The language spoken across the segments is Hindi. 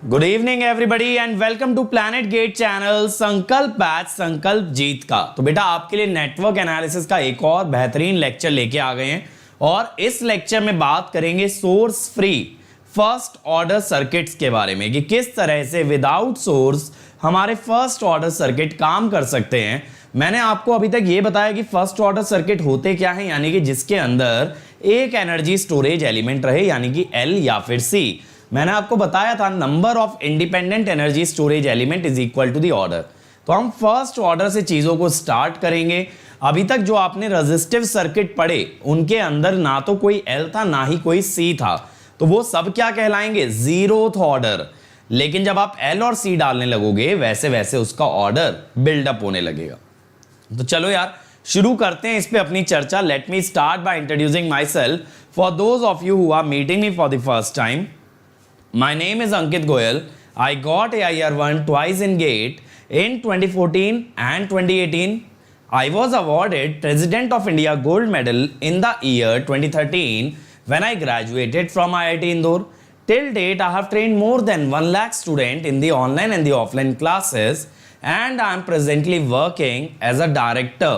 Good evening everybody and welcome to planet GATE channel Sankalp batch Sankalp जीत का। तो बेटा आपके लिए नेटवर्क एनालिसिस का एक और बेहतरीन लेक्चर लेके आ गए हैं और इस लेक्चर में बात करेंगे source free first order circuits के बारे में कि किस तरह से विदाउट सोर्स हमारे फर्स्ट ऑर्डर सर्किट काम कर सकते हैं। मैंने आपको अभी तक ये बताया कि फर्स्ट ऑर्डर सर्किट होते क्या हैं, यानी कि जिसके अंदर एक एनर्जी स्टोरेज एलिमेंट रहे, यानी कि एल या फिर सी। मैंने आपको बताया था number of independent energy storage element is equal to the order. तो हम फर्स्ट ऑर्डर से चीजों को स्टार्ट करेंगे। अभी तक जो आपने रेजिस्टिव सर्किट पढ़े उनके अंदर ना तो कोई एल था ना ही कोई सी था, तो वो सब क्या कहलाएंगे, जीरोथ ऑर्डर। लेकिन जब आप एल और सी डालने लगोगे वैसे वैसे उसका ऑर्डर बिल्डअप होने लगेगा। तो चलो यार शुरू करते हैं इस पे अपनी चर्चा। Let me start by introducing myself for those of you who are meeting me for the first time. My name is Ankit Goyal. I got AIR1 twice in GATE in 2014 and 2018. I was awarded President of India Gold Medal in the year 2013 when I graduated from IIT Indore. Till date, I have trained more than 1 lakh students in the online and the offline classes, and I am presently working as a director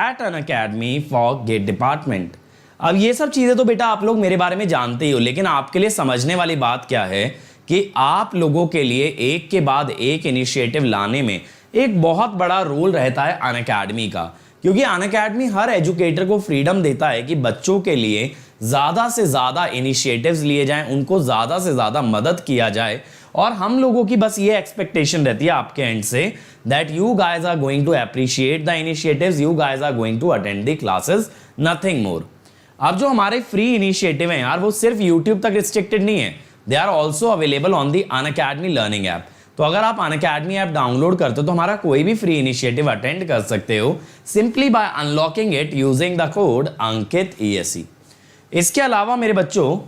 at an academy for GATE department. अब ये सब चीज़ें तो बेटा आप लोग मेरे बारे में जानते ही हो, लेकिन आपके लिए समझने वाली बात क्या है कि आप लोगों के लिए एक के बाद एक इनिशिएटिव लाने में एक बहुत बड़ा रोल रहता है अनअकैडमी का। क्योंकि अनअकैडमी हर एजुकेटर को फ्रीडम देता है कि बच्चों के लिए ज़्यादा से ज़्यादा इनिशिएटिव्स लिए जाएं, उनको ज़्यादा से ज़्यादा मदद किया जाए। और हम लोगों की बस ये एक्सपेक्टेशन रहती है आपके एंड से that you guys are going to appreciate the initiatives, you guys are going to attend the classes, nothing more. अब जो हमारे फ्री इनिशिएटिव हैं यार वो सिर्फ YouTube तक रिस्ट्रिक्टेड नहीं है, they are also available on the Unacademy learning app. तो अगर आप अनअकैडमी ऐप डाउनलोड करते हो तो हमारा कोई भी फ्री इनिशिएटिव अटेंड कर सकते हो simply by unlocking it using the code Ankit ESE। इसके अलावा मेरे बच्चों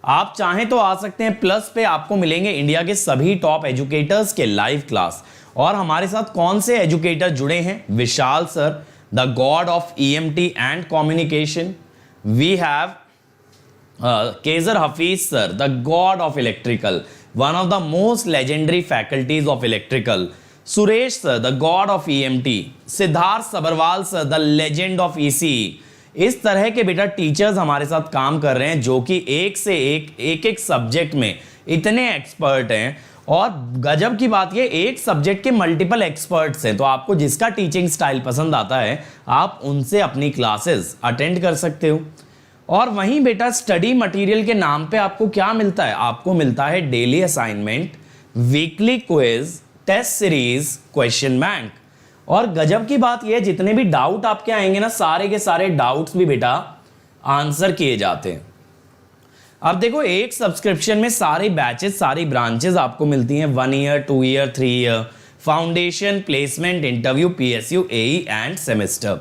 आप चाहें तो आ सकते हैं प्लस पे, आपको मिलेंगे इंडिया के सभी टॉप एजुकेटर्स के लाइव क्लास। और हमारे साथ कौन से एजुकेटर जुड़े हैं, विशाल sir, the god of EMT and communication. We have Kezer Hafiz sir, the god of electrical, one of the most legendary faculties of electrical. Suresh sir, the god of EMT. Siddharth Sabharwal sir, the legend of ECE. इस तरह के बेटा टीचर्स हमारे साथ काम कर रहे हैं जो कि एक से एक सब्जेक्ट में इतने एक्सपर्ट हैं। और गजब की बात ये एक सब्जेक्ट के मल्टीपल एक्सपर्ट्स हैं। तो आपको जिसका टीचिंग स्टाइल पसंद आता है आप उनसे अपनी क्लासेस अटेंड कर सकते हो। और वहीं बेटा स्टडी मटेरियल के नाम पे आपको क्या मिलता है, आपको मिलता है daily assignment, weekly quiz, test series, question bank. और गजब की बात यह जितने भी डाउट आपके आएंगे ना, सारे के सारे डाउट्स भी बेटा आंसर किए जाते हैं। अब देखो एक सब्सक्रिप्शन में सारे बैचेस, सारी ब्रांचेस आपको मिलती हैं, 1 year, 2 year, 3 year, foundation, placement, interview, PSU, AE end semester.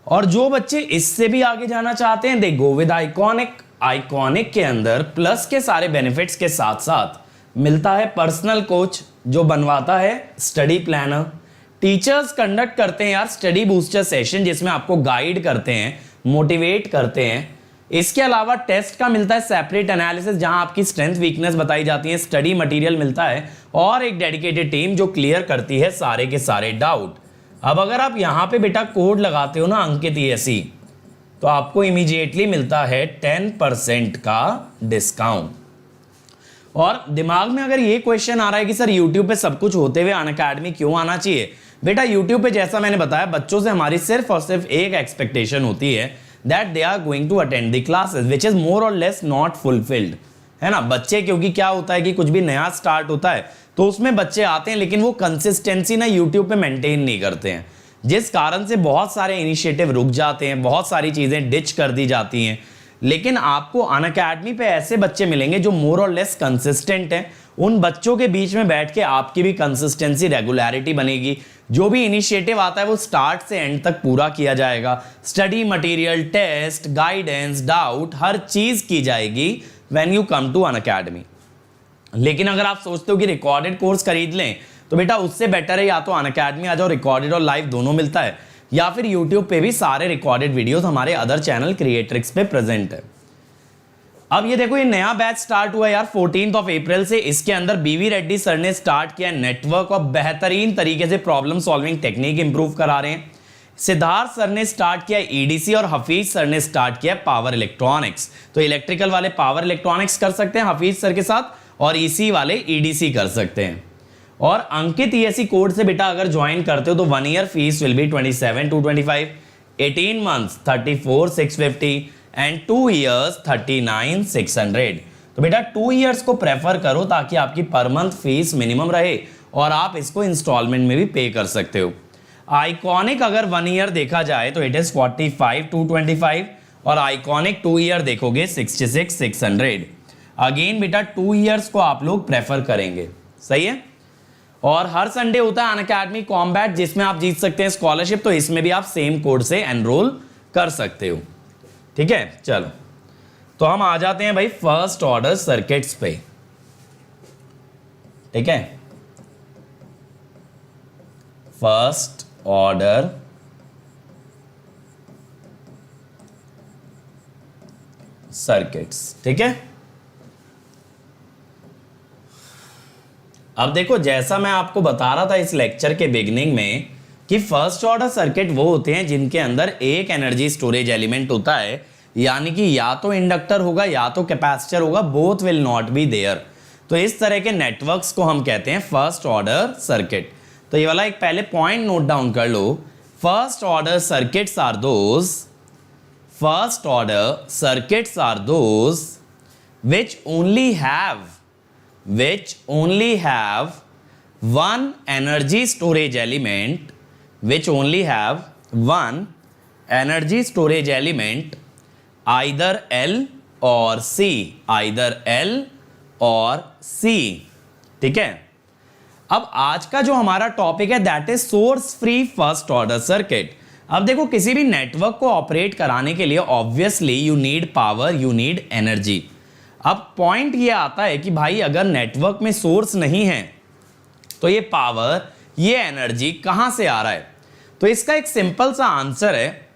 और जो बच्चे इससे भी आगे जाना चाहते हैं दे गो विद आइकॉनिक। आइकॉनिक के अंदर प्लस के सारे बेनिफिट्स के साथ साथ मिलता है पर्सनल कोच जो बनवाता है स्टडी प्लानर। टीचर्स कंडक्ट करते हैं यार स्टडी बूस्टर सेशन जिसमें आपको गाइड करते हैं, मोटिवेट करते हैं। इसके अलावा टेस्ट का मिलता है सेपरेट एनालिसिस जहां आपकी स्ट्रेंथ वीकनेस बताई जाती है, स्टडी मटेरियल मिलता है और एक डेडिकेटेड टीम जो क्लियर करती है सारे के सारे डाउट। अब अगर आप यहां पे बेटा कोड लगाते हो ना अंकित ESE, तो आपको इमीडिएटली मिलता है 10% का डिस्काउंट। और दिमाग में अगर ये क्वेश्चन आ रहा है कि सर YouTube पे सब कुछ होते हुए अनअकैडमी क्यों आना चाहिए, बेटा YouTube पे जैसा मैंने बताया बच्चों से हमारी सिर्फ और सिर्फ एक एक्सपेक्टेशन होती है that they are going to attend the classes which is more or less not fulfilled, है ना। बच्चे क्योंकि क्या होता है कि कुछ भी नया स्टार्ट होता है तो उसमें बच्चे आते हैं लेकिन वो कंसिस्टेंसी ना YouTube पे मेंटेन नहीं करते हैं, जिस कारण से बहुत सारे इनिशिएटिव रुक जाते हैं, बहुत सारी चीज़ें डिच कर दी जाती हैं। लेकिन आपको अनअकैडमी पे ऐसे बच्चे मिलेंगे जो मोर और लेस कंसिस्टेंट हैं। उन बच्चों के बीच में बैठ के आपकी भी कंसिस्टेंसी, रेगुलरिटी बनेगी। जो भी इनिशिएटिव आता है वो स्टार्ट से एंड तक पूरा किया जाएगा। Study material, test, guidance, doubt, हर चीज की जाएगी when you come to Unacademy. लेकिन अगर आप सोचते हो कि रिकॉर्डेड कोर्स खरीद लें तो बेटा उससे बेटर है या तो अनअकैडमी आ जाओ, रिकॉर्डेड और लाइव दोनों मिलता है, या फिर यूट्यूब पे भी सारे रिकॉर्डेड वीडियोस हमारे अदर चैनल क्रिएट्रिक्स पे प्रेजेंट है। अब ये देखो, ये नया बैच स्टार्ट हुआ यार 14 अप्रैल से। इसके अंदर बीवी रेड्डी सर ने स्टार्ट किया नेटवर्क और बेहतरीन तरीके से प्रॉब्लम सॉल्विंग टेक्निक इंप्रूव करा रहे हैं। सिद्धार्थ सर ने स्टार्ट किया ईडीसी और हफीज सर ने स्टार्ट किया पावर इलेक्ट्रॉनिक्स। तो इलेक्ट्रिकल वाले पावर इलेक्ट्रॉनिक्स कर सकते हैं हफीज सर के साथ, और ईसी वाले ईडीसी कर सकते हैं। और अंकित ईएससी कोड से बेटा अगर ज्वाइन करते हो तो 1 year fees will be 27,225, 18 months 34,650 and 2 years 39,600। तो बेटा 2 इयर्स को प्रेफर करो ताकि आपकी पर मंथ फीस मिनिमम रहे और आप इसको इंस्टॉलमेंट में भी पे कर सकते हो। आइकॉनिक अगर 1 ईयर देखा जाए तो इट इज 45,225 और आइकॉनिक 2 ईयर देखोगे 66,600। अगेन बेटा 2 इयर्स को आप लोग प्रेफर करेंगे, सही है। और हर संडे होता है अनअकैडमी कॉम्बैट जिसमें आप जीत सकते हैं स्कॉलरशिप, तो इसमें भी आप सेम कोड से एनरोल कर सकते हो, ठीक है। चलो तो हम आ जाते हैं भाई फर्स्ट ऑर्डर सर्किट्स पे, ठीक है। फर्स्ट ऑर्डर सर्किट्स, ठीक है। अब देखो, जैसा मैं आपको बता रहा था इस लेक्चर के बिगिनिंग में कि फर्स्ट ऑर्डर सर्किट वो होते हैं जिनके अंदर एक एनर्जी स्टोरेज एलिमेंट होता है, यानी कि या तो इंडक्टर होगा या तो कैपेसिटर होगा, both will not be there. तो इस तरह के नेटवर्क्स को हम कहते हैं फर्स्ट ऑर्डर सर्किट। तो ये वाला एक पहले पॉइंट नोट डाउन कर लो। First order circuits are those, first order circuits are those which only have one energy storage element, which only have one energy storage element, either L or C, either L or C, ठीक है। अब आज का जो हमारा टॉपिक है that is source free first order circuit. अब देखो, किसी भी नेटवर्क को ऑपरेट कराने के लिए obviously you need power, you need energy. अब पॉइंट ये आता है कि भाई अगर नेटवर्क में सोर्स नहीं है तो ये पावर, ये एनर्जी कहां से आ रहा है। तो इसका एक सिंपल सा आंसर है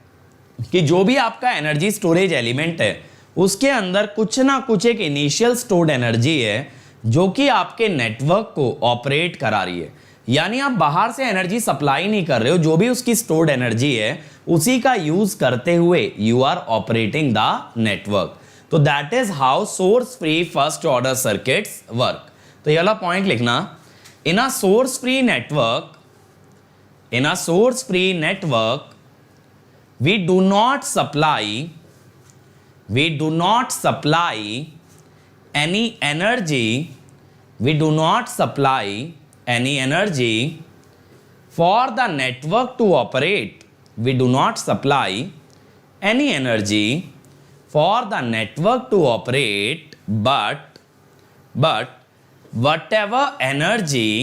कि जो भी आपका एनर्जी स्टोरेज एलिमेंट है उसके अंदर कुछ ना कुछ एक इनिशियल स्टोर्ड एनर्जी है जो कि आपके नेटवर्क को ऑपरेट करा रही है। यानी आप बाहर से एनर्जी सप्लाई नहीं कर रहे हो, जो भी उसकी स्टोर्ड एनर्जी है उसी का यूज करते हुए you are operating the network. तो that is how source free first order circuits work. तो ये वाला पॉइंट लिखना, in a source free network, in a source free network we do not supply any energy, we do not supply any energy for the network to operate, we do not supply any energy for the network to operate, but whatever energy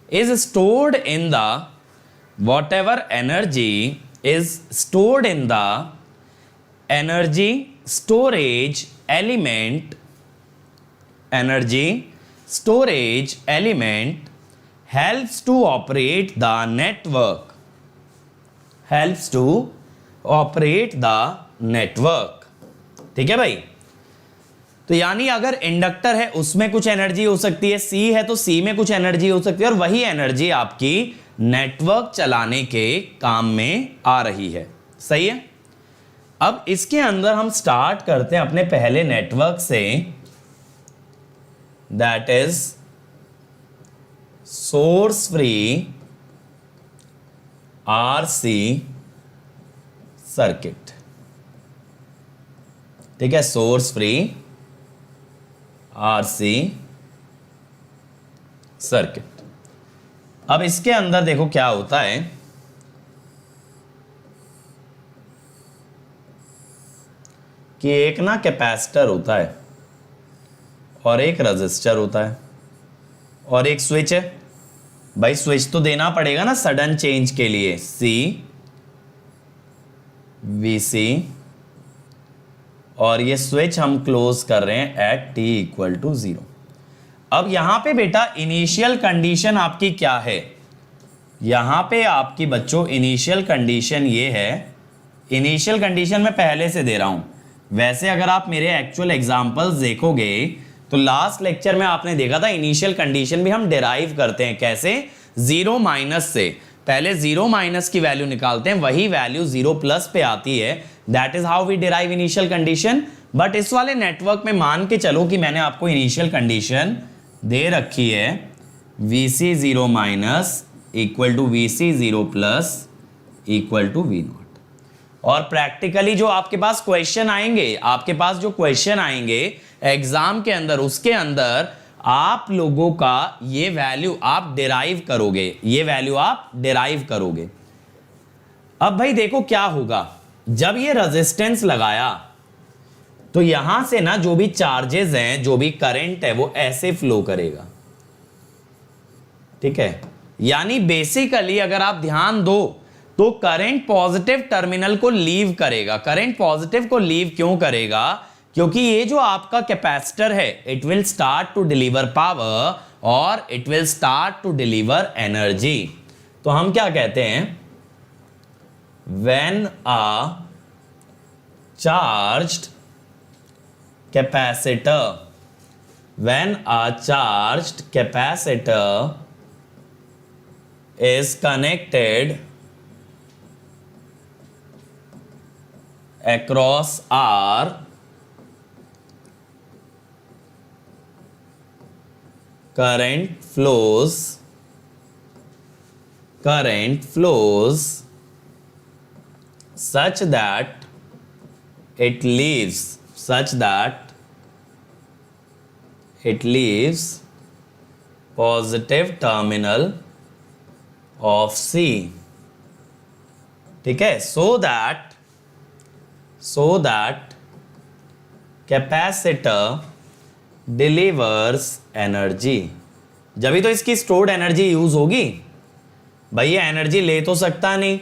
is stored in the energy storage element helps to operate the network, ठीक है भाई। तो यानी अगर इंडक्टर है उसमें कुछ एनर्जी हो सकती है, सी है तो सी में कुछ एनर्जी हो सकती है, और वही एनर्जी आपकी नेटवर्क चलाने के काम में आ रही है, सही है। अब इसके अंदर हम स्टार्ट करते हैं अपने पहले नेटवर्क से, that is source free RC circuit, ठीक है। Source free RC circuit. अब इसके अंदर देखो क्या होता है कि एक ना कैपेसिटर होता है और एक रजिस्टर होता है और एक स्विच है। भाई स्विच तो देना पड़ेगा ना सडन चेंज के लिए, सी वीसी, और ये स्विच हम क्लोज कर रहे हैं एट t इक्वल टू 0। अब यहां पे बेटा इनिशियल कंडीशन आपकी क्या है, यहां पे आपकी बच्चों इनिशियल कंडीशन ये है इनिशियल कंडीशन मैं पहले से दे रहा हूं। वैसे अगर आप मेरे एक्चुअल एग्जांपल्स देखोगे तो लास्ट लेक्चर में आपने देखा था इनिशियल कंडीशन भी हम डिराइव करते हैं। कैसे? 0 माइनस से। पहले 0 माइनस की वैल्यू निकालते हैं, वही वैल्यू 0 प्लस पे आती है। That is how we derive initial condition. But इस वाले नेटवर्क में मान के चलो कि मैंने आपको इनिशियल कंडीशन दे रखी है Vc 0 minus equal to Vc 0 plus equal to V naught. और प्रैक्टिकली जो आपके पास क्वेश्चन आएंगे, आपके पास जो क्वेश्चन आएंगे एग्जाम के अंदर, उसके अंदर आप लोगों का ये वैल्यू आप डिराइव करोगे, ये वैल्यू आप डिराइव करोगे। अब भाई देखो क्या होगा, जब ये रेजिस्टेंस लगाया तो यहां से ना जो भी चार्जेस हैं, जो भी करंट है वो ऐसे फ्लो करेगा। ठीक है, यानी बेसिकली अगर आप ध्यान दो तो करंट पॉजिटिव टर्मिनल को लीव करेगा। करंट पॉजिटिव को लीव क्यों करेगा? क्योंकि ये जो आपका कैपेसिटर है it will start to deliver power और it will start to deliver energy. तो हम क्या कहते हैं, when a charged capacitor, when a charged capacitor is connected across R, current flows such that it leaves positive terminal of C। ठीक है, so that capacitor delivers energy. जब भी तो इसकी स्टोर्ड एनर्जी यूज होगी। भाई ये एनर्जी ले तो सकता नहीं,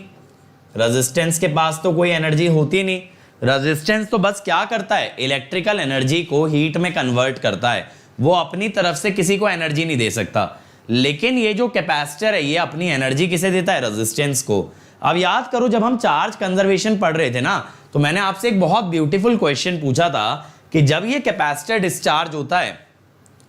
रेजिस्टेंस के पास तो कोई एनर्जी होती नहीं। रेजिस्टेंस तो बस क्या करता है, इलेक्ट्रिकल एनर्जी को हीट में कन्वर्ट करता है, वो अपनी तरफ से किसी को एनर्जी नहीं दे सकता। लेकिन ये जो कैपेसिटर है ये अपनी एनर्जी किसे देता है, रेजिस्टेंस को। अब याद करो जब हम चार्ज कंजर्वेशन पढ़ रहे थे ना, तो मैंने आपसे एक बहुत ब्यूटीफुल क्वेश्चन पूछा था कि जब ये कैपेसिटर डिस्चार्ज होता है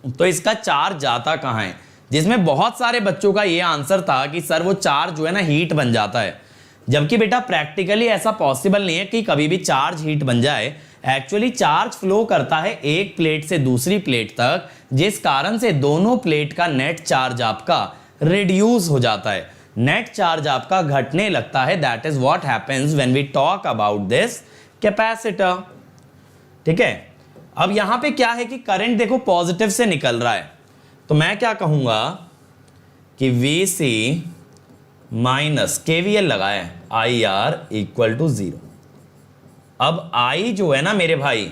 तो इसका चार्ज जाता कहां है, जिसमें बहुत सारे बच्चों का ये आंसर था कि सर वो चार्ज जो है ना हीट बन जाता है। जबकि बेटा प्रैक्टिकली ऐसा पॉसिबल नहीं है कि कभी भी चार्ज हीट बन जाए। एक्चुअली चार्ज फ्लो करता है एक प्लेट से दूसरी प्लेट तक, जिस कारण से दोनों प्लेट का नेट चार्ज आपका रिड्यूस हो जाता है, नेट चार्ज आपका घटने लगता है। That is what happens when we talk about this capacitor. ठीक है, अब यहां पे क्या है कि करंट देखो पॉजिटिव से निकल रहा है, तो मैं क्या कहूंगा कि Vc माइनस KVL लगाए IR इक्वल टू 0। अब I जो है ना मेरे भाई,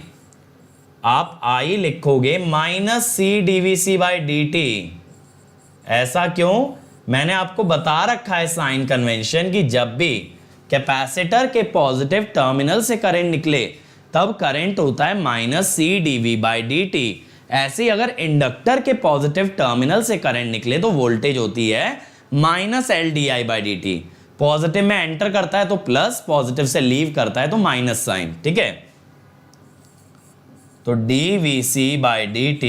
आप I लिखोगे माइनस CdVc/dt। ऐसा क्यों? मैंने आपको बता रखा है साइन कन्वेंशन कि जब भी कैपेसिटर के पॉजिटिव टर्मिनल से करंट निकले तब करंट होता है माइनस CdV/dt। ऐसे अगर इंडक्टर के पॉजिटिव टर्मिनल से करंट निकले तो वोल्टेज होती है माइनस LdI/dt। पॉजिटिव में एंटर करता है तो प्लस, पॉजिटिव से लीव करता है तो माइनस साइन। ठीक है, तो dVc/dt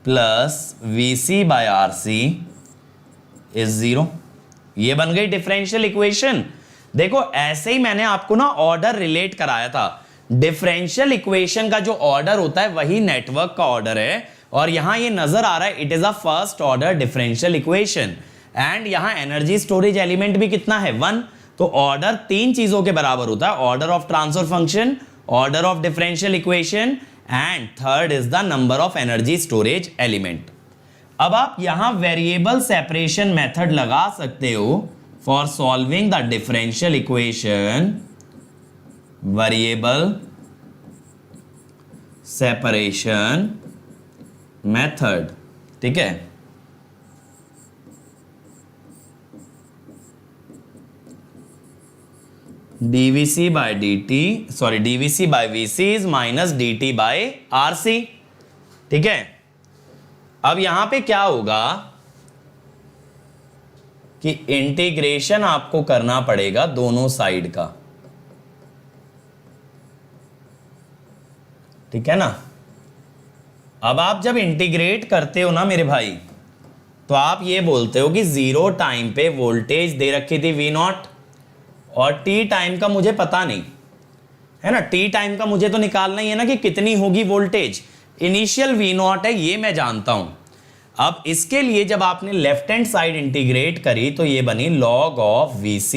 प्लस Vc/RC इज 0। ये बन गई डिफरेंशियल इक्वेशन। देखो ऐसे ही मैंने आपको ना ऑर्डर रिलेट कराया था। डिफरेंशियल इक्वेशन का जो ऑर्डर होता है वही नेटवर्क का ऑर्डर है, और यहां ये नजर आ रहा है it is a first order differential equation. And यहां एनर्जी स्टोरेज एलिमेंट भी कितना है, 1। तो ऑर्डर 3 चीजों के बराबर होता है, order of transfer function, order of differential equation, and third is the number of energy storage element. अब आप यहां वेरिएबल सेपरेशन मेथड लगा सकते हो for solving the differential equation. Variable separation method. ठीक है, dVc/dt sorry dVc/Vc is minus dt/RC। ठीक है, अब यहां पे क्या होगा कि इंटीग्रेशन आपको करना पड़ेगा दोनों साइड का। ठीक है ना। अब आप जब इंटीग्रेट करते हो ना मेरे भाई, तो आप ये बोलते हो कि 0 टाइम पे वोल्टेज दे रखी थी V0 और t टाइम का मुझे पता नहीं है ना, t टाइम का मुझे तो निकालना ही है ना कि कितनी होगी वोल्टेज। इनिशियल V0 है ये मैं जानता हूं। अब इसके लिए जब आपने लेफ्ट हैंड साइड इंटीग्रेट करी तो ये बनी log ऑफ Vc।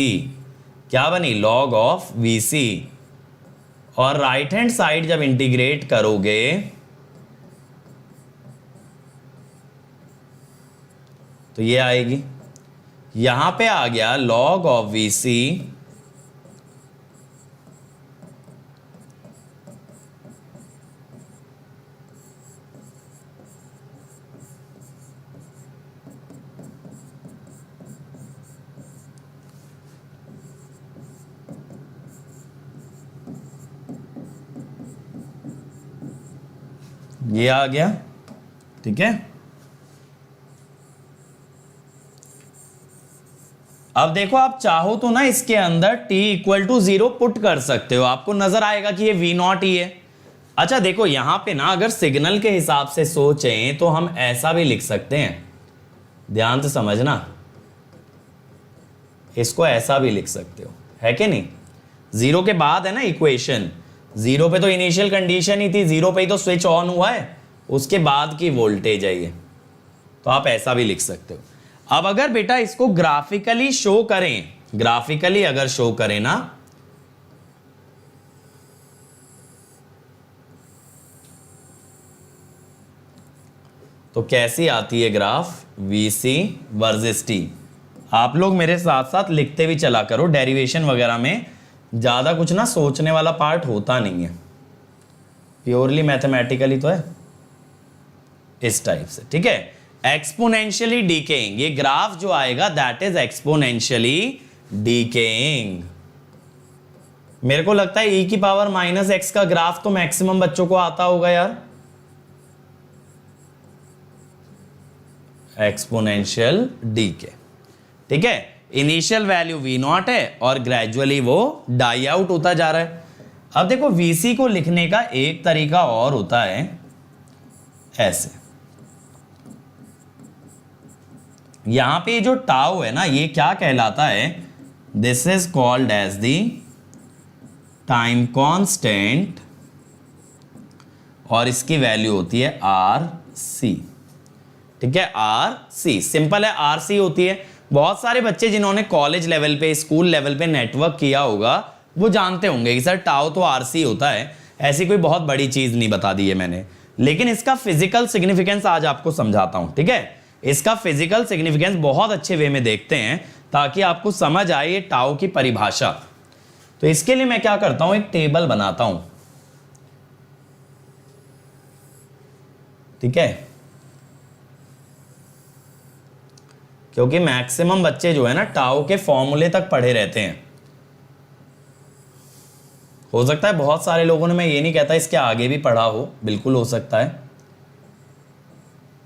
क्या बनी? log of Vc। और राइट हैंड साइड जब इंटीग्रेट करोगे तो ये आएगी, यहां पे आ गया log ऑफ Vc ये आ गया। ठीक है, अब देखो आप चाहो तो ना इसके अंदर t इक्वल टू 0 पुट कर सकते हो, आपको नजर आएगा कि ये V0 ही है। अच्छा देखो यहां पे ना अगर सिग्नल के हिसाब से सोचें तो हम ऐसा भी लिख सकते हैं, ध्यान से समझना, इसको ऐसा भी लिख सकते हो, है कि नहीं? 0 के बाद है ना इक्वेशन, 0 पे तो इनिशियल कंडीशन ही थी, 0 पे ही तो स्विच ऑन हुआ है, उसके बाद की वोल्टेज है ये, तो आप ऐसा भी लिख सकते हो। अब अगर बेटा इसको ग्राफिकली शो करें, ग्राफिकली अगर शो करें ना, तो कैसी आती है ग्राफ? Vc versus t। आप लोग मेरे साथ साथ लिखते भी चला करो, डेरिवेशन वगैरह में ज्यादा कुछ ना सोचने वाला पार्ट होता नहीं है, प्योरली मैथमेटिकली तो है इस टाइप से। ठीक है, एक्सपोनेंशियली डीकेइंग, ये ग्राफ जो आएगा दैट इज एक्सपोनेंशियली डीकेइंग। मेरे को लगता है e की पावर -x का ग्राफ तो मैक्सिमम बच्चों को आता होगा यार, एक्सपोनेंशियल डीके। ठीक है, इनिशियल वैल्यू V0 है और ग्रेजुअली वो डाई आउट होता जा रहा है। अब देखो Vc को लिखने का एक तरीका और होता है, ऐसे, यहां पे जो टाउ है ना ये क्या कहलाता है? This is called as the time constant और इसकी वैल्यू होती है RC। ठीक है, RC सिंपल है, RC होती है। बहुत सारे बच्चे जिन्होंने कॉलेज लेवल पे, स्कूल लेवल पे नेटवर्क किया होगा वो जानते होंगे कि सर टाउ तो RC होता है, ऐसी कोई बहुत बड़ी चीज नहीं बता दी है मैंने, लेकिन इसका फिजिकल सिग्निफिकेंस आज आपको समझाता हूं। ठीक है, इसका फिजिकल सिग्निफिकेंस बहुत अच्छे वे में देखते हैं ताकि आपको समझ आए ये टाउ की परिभाषा। तो इसके लिए मैं क्या करता हूं, एक टेबल बनाता हूं। ठीक है, क्योंकि मैक्सिमम बच्चे जो है ना टाउ के फॉर्मूले तक पढ़े रहते हैं। हो सकता है बहुत सारे लोगों ने, मैं ये नहीं कहता इसके आगे भी पढ़ा हो, बिल्कुल हो सकता है।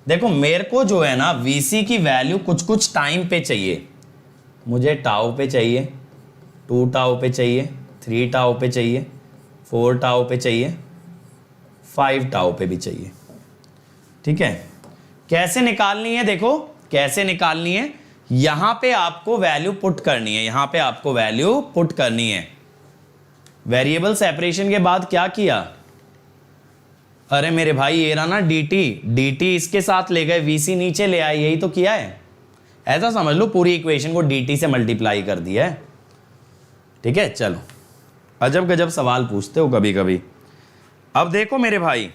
देखो मेरे को जो है ना Vc की वैल्यू कुछ कुछ टाइम पे चाहिए, मुझे टाउ पे चाहिए, 2 टाउ पे चाहिए, 3 टाउ पे चाहिए, 4 टाउ पे चाहिए, 5 टाउ पे भी चाहिए। ठीक है, कैसे निकालनी है? देखो कैसे निकालनी है, यहां पे आपको वैल्यू पुट करनी है, यहां पे आपको वैल्यू पुट करनी है। वेरिएबल सेपरेशन के बाद क्या किया? अरे मेरे भाई ये रहा ना dt इसके साथ ले गए, Vc नीचे ले आए, यही तो किया है। ऐसा समझ लो पूरी इक्वेशन को dt से मल्टीप्लाई कर दिया है। ठीक है, चलो अजब गजब सवाल पूछते हो कभी कभी। अब देखो मेरे भाई,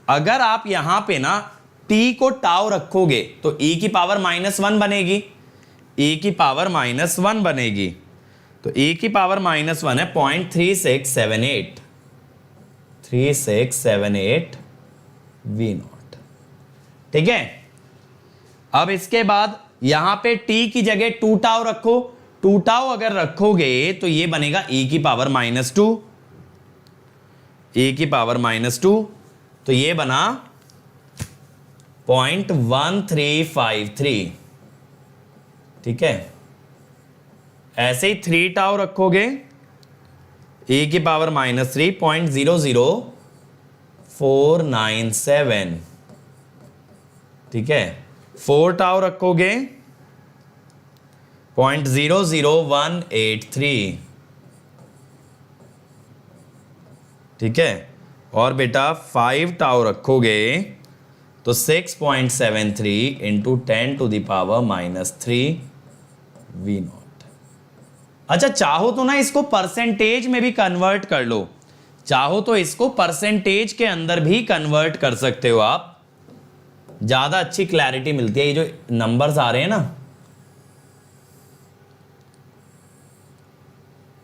अगर आप यहां पे ना t को टाउ रखोगे तो e की पावर -1 बनेगी, e की पावर -1 बनेगी, तो e की पावर -1 है 0.3678 V0। ठीक है, अब इसके बाद यहां पे t की जगह 2 टाउ रखो, 2 टाउ अगर रखोगे तो ये बनेगा e की पावर -2, e की पावर -2, तो ये बना 0.1353। ठीक है, ऐसे ही 3 टाउ रखोगे, e की पावर -3 0.00 497, ठीक है। 4 टाउ रखोगे 0.00183, ठीक है। और बेटा 5 टाउ रखोगे तो 6.73 इंटू 10⁻³ V0। अच्छा, चाहो तो ना इसको परसेंटेज में भी कन्वर्ट कर लो, चाहो तो इसको परसेंटेज के अंदर भी कन्वर्ट कर सकते हो आप, ज्यादा अच्छी क्लैरिटी मिलती है। ये जो नंबर्स आ रहे हैं ना,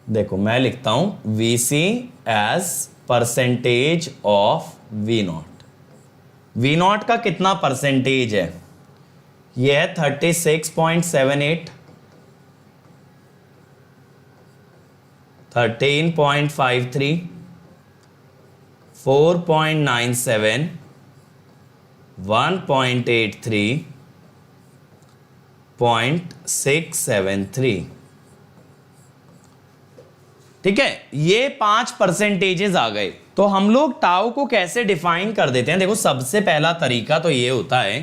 देखो मैं लिखता हूं VC as percentage of V0। V0 का कितना परसेंटेज है? यह है 36.78, 13.53, 4.97, 1.83, 0.673, ठीक है। ये 5 परसेंटेजेस आ गए। तो हम लोग टाउ को कैसे डिफाइन कर देते हैं? देखो, सबसे पहला तरीका तो ये होता है,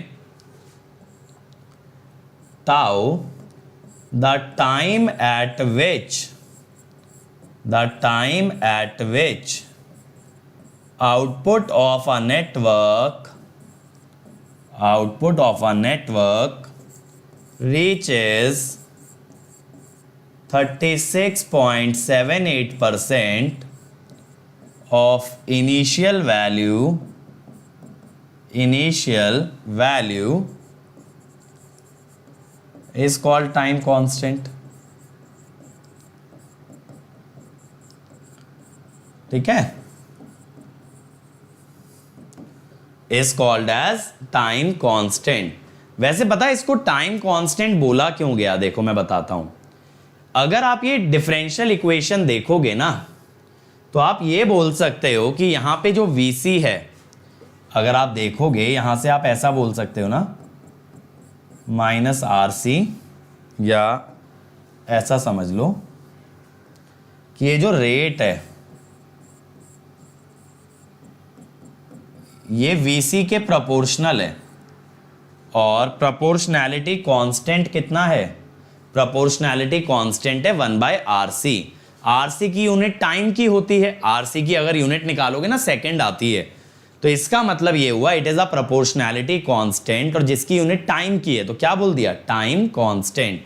tau the time eight which output of a network reaches 36.78% of initial value is called time constant, ठीक है, is called as time constant। वैसे पता है इसको टाइम कांस्टेंट बोला क्यों गया? देखो मैं बताता हूं। अगर आप ये डिफरेंशियल इक्वेशन देखोगे ना, तो आप ये बोल सकते हो कि यहां पे जो VC है, अगर आप देखोगे यहां से आप ऐसा बोल सकते हो ना, -RC, या ऐसा समझ लो कि ये जो रेट है ये VC के प्रोपोर्शनल है, और प्रोपोर्शनैलिटी कांस्टेंट कितना है? प्रोपोर्शनैलिटी कांस्टेंट है 1/RC। RC की यूनिट टाइम की होती है, RC की अगर यूनिट निकालोगे ना सेकंड आती है, तो इसका मतलब ये हुआ it is a proportionality constant, और जिसकी यूनिट टाइम की है तो क्या बोल दिया? Time constant.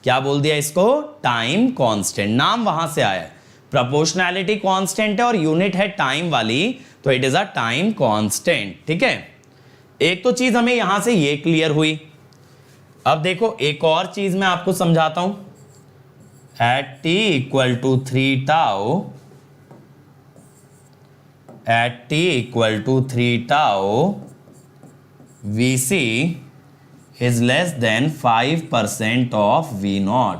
क्या बोल दिया इसको? Time constant. नाम वहां से आया है, प्रोपोर्शनैलिटी कांस्टेंट है और यूनिट है टाइम वाली, तो it is a time constant, ठीक है। एक तो चीज हमें यहां से ये क्लियर हुई। अब देखो एक और चीज मैं आपको समझाता हूं। At t = 3 tau, at t = 3 tau, VC is less than 5% of V0।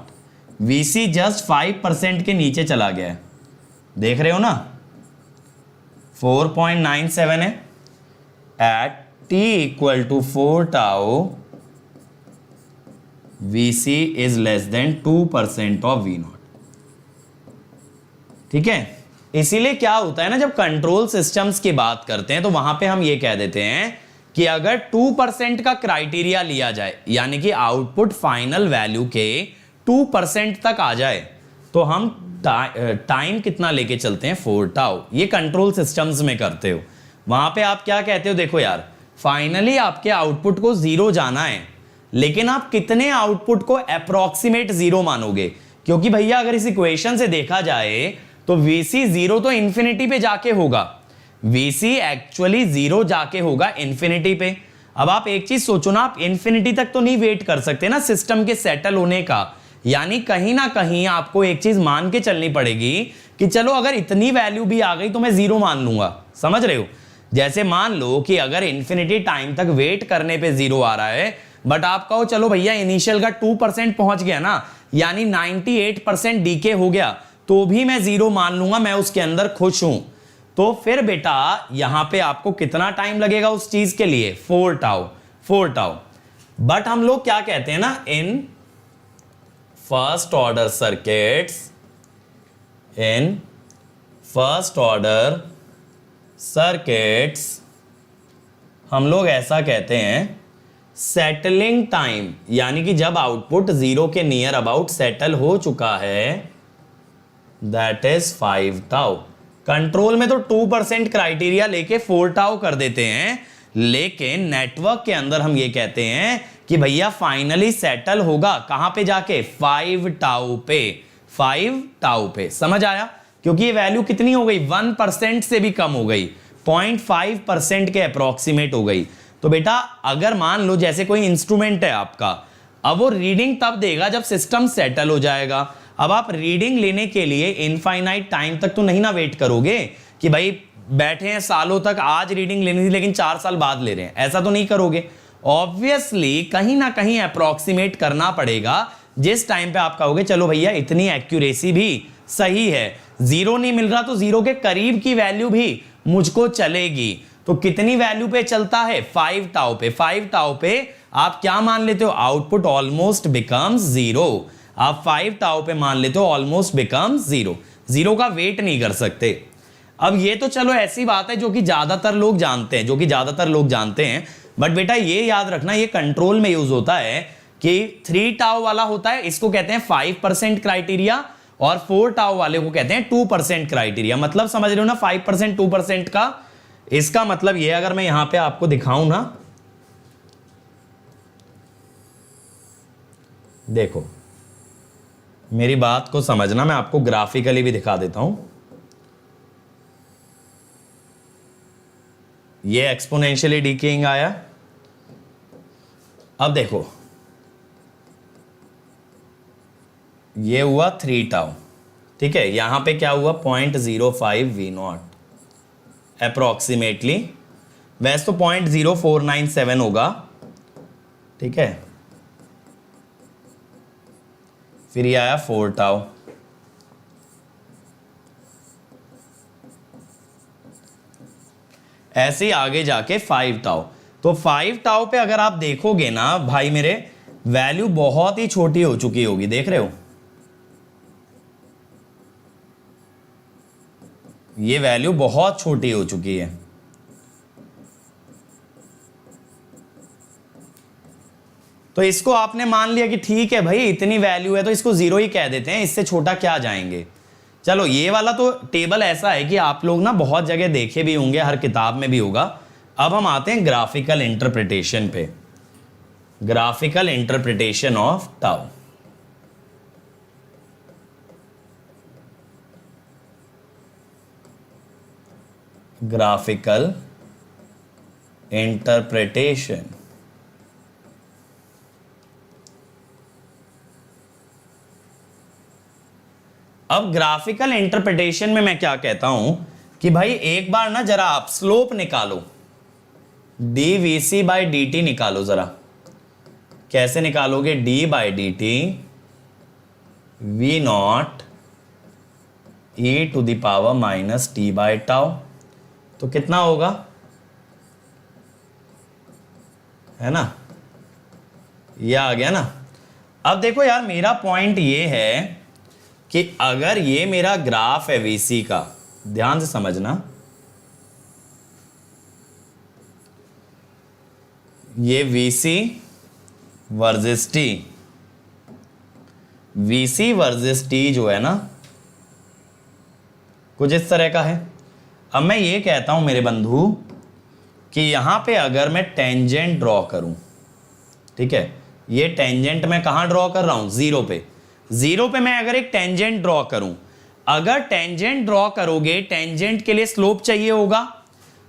VC just 5% के नीचे चला गया है, देख रहे हो ना, 4.97 है। at t = 4 tau, VC is less than 2% of V0, ठीक है। इसीलिए क्या होता है ना, जब कंट्रोल सिस्टम्स की बात करते हैं तो वहां पे हम ये कह देते हैं कि अगर 2% का क्राइटेरिया लिया जाए, यानी कि आउटपुट फाइनल वैल्यू के 2% तक आ जाए, तो हम टाइम कितना लेके चलते हैं? 4 टाउ। ये कंट्रोल सिस्टम्स में करते हो। वहां पे आप क्या कहते हो? देखो यार, फाइनली आपके आउटपुट को 0 जाना है, लेकिन आप कितने आउटपुट को अप्रोक्सीमेट 0 मानोगे? क्योंकि भैया अगर इस इक्वेशन से देखा जाए तो VC 0 तो इंफिनिटी पे जाके होगा, VC एक्चुअली 0 जाके होगा इंफिनिटी पे। अब आप एक चीज सोचो ना, आप इंफिनिटी तक तो नहीं वेट कर सकते ना सिस्टम के सेटल होने का, यानी कहीं ना कहीं आपको एक चीज मान के चलनी पड़ेगी कि चलो अगर इतनी वैल्यू भी आ गई तो मैं 0 मान लूंगा। समझ रहे हो? जैसे मान लो कि अगर इंफिनिटी टाइम तक वेट करने पे 0 आ रहा है, बट आप कहो चलो भैया इनिशियल का 2% पहुंच गया ना, यानी 98% डीके हो गया, तो भी मैं 0 मान लूंगा, मैं उसके अंदर खुश हूं। तो फिर बेटा यहां पे आपको कितना टाइम लगेगा उस चीज के लिए? 4 टाउ, 4 टाउ। बट हम लोग क्या कहते हैं ना, इन फर्स्ट ऑर्डर सर्किट्स हम लोग ऐसा कहते हैं सेटलिंग टाइम, यानी कि जब आउटपुट 0 के नियर अबाउट सेटल हो चुका है, दैट इज 5 टाउ। कंट्रोल में तो 2% क्राइटेरिया लेके 4 टाउ कर देते हैं, लेकिन नेटवर्क के अंदर हम ये कहते हैं कि भैया फाइनली सेटल होगा कहां पे जाके, 5 टाउ पे, 5 टाउ पे। समझ आया? क्योंकि ये वैल्यू कितनी हो गई, 1% से भी कम हो गई, 0.5% के अप्रोक्सीमेट हो गई। तो बेटा अगर मान लो जैसे कोई इंस्ट्रूमेंट है आपका, अब वो रीडिंग तब देगा जब सिस्टम सेटल हो जाएगा। अब आप रीडिंग लेने के लिए इनफाइनाइट टाइम तक तो नहीं ना वेट करोगे कि भाई बैठे हैं सालों तक, आज रीडिंग लेनी थी लेकिन 4 साल बाद ले रहे हैं, ऐसा तो नहीं करोगे। ऑब्वियसली कहीं ना कहीं अप्रोक्सीमेट करना पड़ेगा। जिस टाइम पे आप कहोगे चलो भैया इतनी एक्यूरेसी भी सही है, 0 नहीं मिल रहा तो 0 के करीब की वैल्यू भी मुझको चलेगी, तो कितनी वैल्यू पे चलता है, 5 टाउ पे। 5 टाउ पे आप क्या मान लेते हो, आउटपुट ऑलमोस्ट बिकम्स 0। आप 5 टाउ पे मान लेते हो ऑलमोस्ट बिकम्स 0, 0 का वेट नहीं कर सकते। अब ये तो चलो ऐसी बात है जो कि ज्यादातर लोग जानते हैं, बट बेटा ये याद रखना ये कंट्रोल में यूज होता है कि 3 टाउ वाला होता है, इसको कहते हैं 5% क्राइटेरिया, और 4 टाउ वाले को कहते हैं 2% क्राइटेरिया। मतलब समझ रहे हो ना 5% 2% का। इसका मतलब ये, अगर मैं यहां पे आपको दिखाऊं ना, देखो मेरी बात को समझना, मैं आपको ग्राफिकली भी दिखा देता हूं। ये एक्सपोनेंशियली डिकेइंग आया। अब देखो ये हुआ 3 टाउ, ठीक है। यहां पे क्या हुआ 0.05 V0 अप्रोक्सीमेटली, वैसे तो 0.0497 होगा, ठीक है। फिर ये आया 4 टाउ, ऐसे ही आगे जाके 5 टाउ। तो 5 टाउ पे अगर आप देखोगे ना भाई मेरे, वैल्यू बहुत ही छोटी हो चुकी होगी, देख रहे हो ये वैल्यू बहुत छोटी हो चुकी है। तो इसको आपने मान लिया कि ठीक है भाई इतनी वैल्यू है तो इसको 0 ही कह देते हैं, इससे छोटा क्या जाएंगे। चलो ये वाला तो टेबल ऐसा है कि आप लोग ना बहुत जगह देखे भी होंगे, हर किताब में भी होगा। अब हम आते हैं ग्राफिकल इंटरप्रिटेशन पे, graphical interpretation of tau. Graphical interpretation, अब ग्राफिकल इंटरप्रिटेशन में मैं क्या कहता हूं कि भाई एक बार ना जरा आप स्लोप निकालो, dVc/dt निकालो जरा। कैसे निकालोगे, d/dt V0 e⁻ t/टाउ, तो कितना होगा, है ना, ये आ गया ना। अब देखो यार मेरा पॉइंट ये है कि अगर ये मेरा ग्राफ है Vc का, ध्यान से समझना, ये Vc versus T, Vc versus T जो है ना कुछ इस तरह का है। अब मैं ये कहता हूं मेरे बंधु कि यहां पे अगर मैं टेंजेंट ड्रॉ करूं, ठीक है, ये टेंजेंट मैं कहां ड्रॉ कर रहा हूं, 0 पे। 0 पे मैं अगर एक टेंजेंट ड्रॉ करूं, अगर टेंजेंट ड्रॉ करोगे टेंजेंट के लिए स्लोप चाहिए होगा,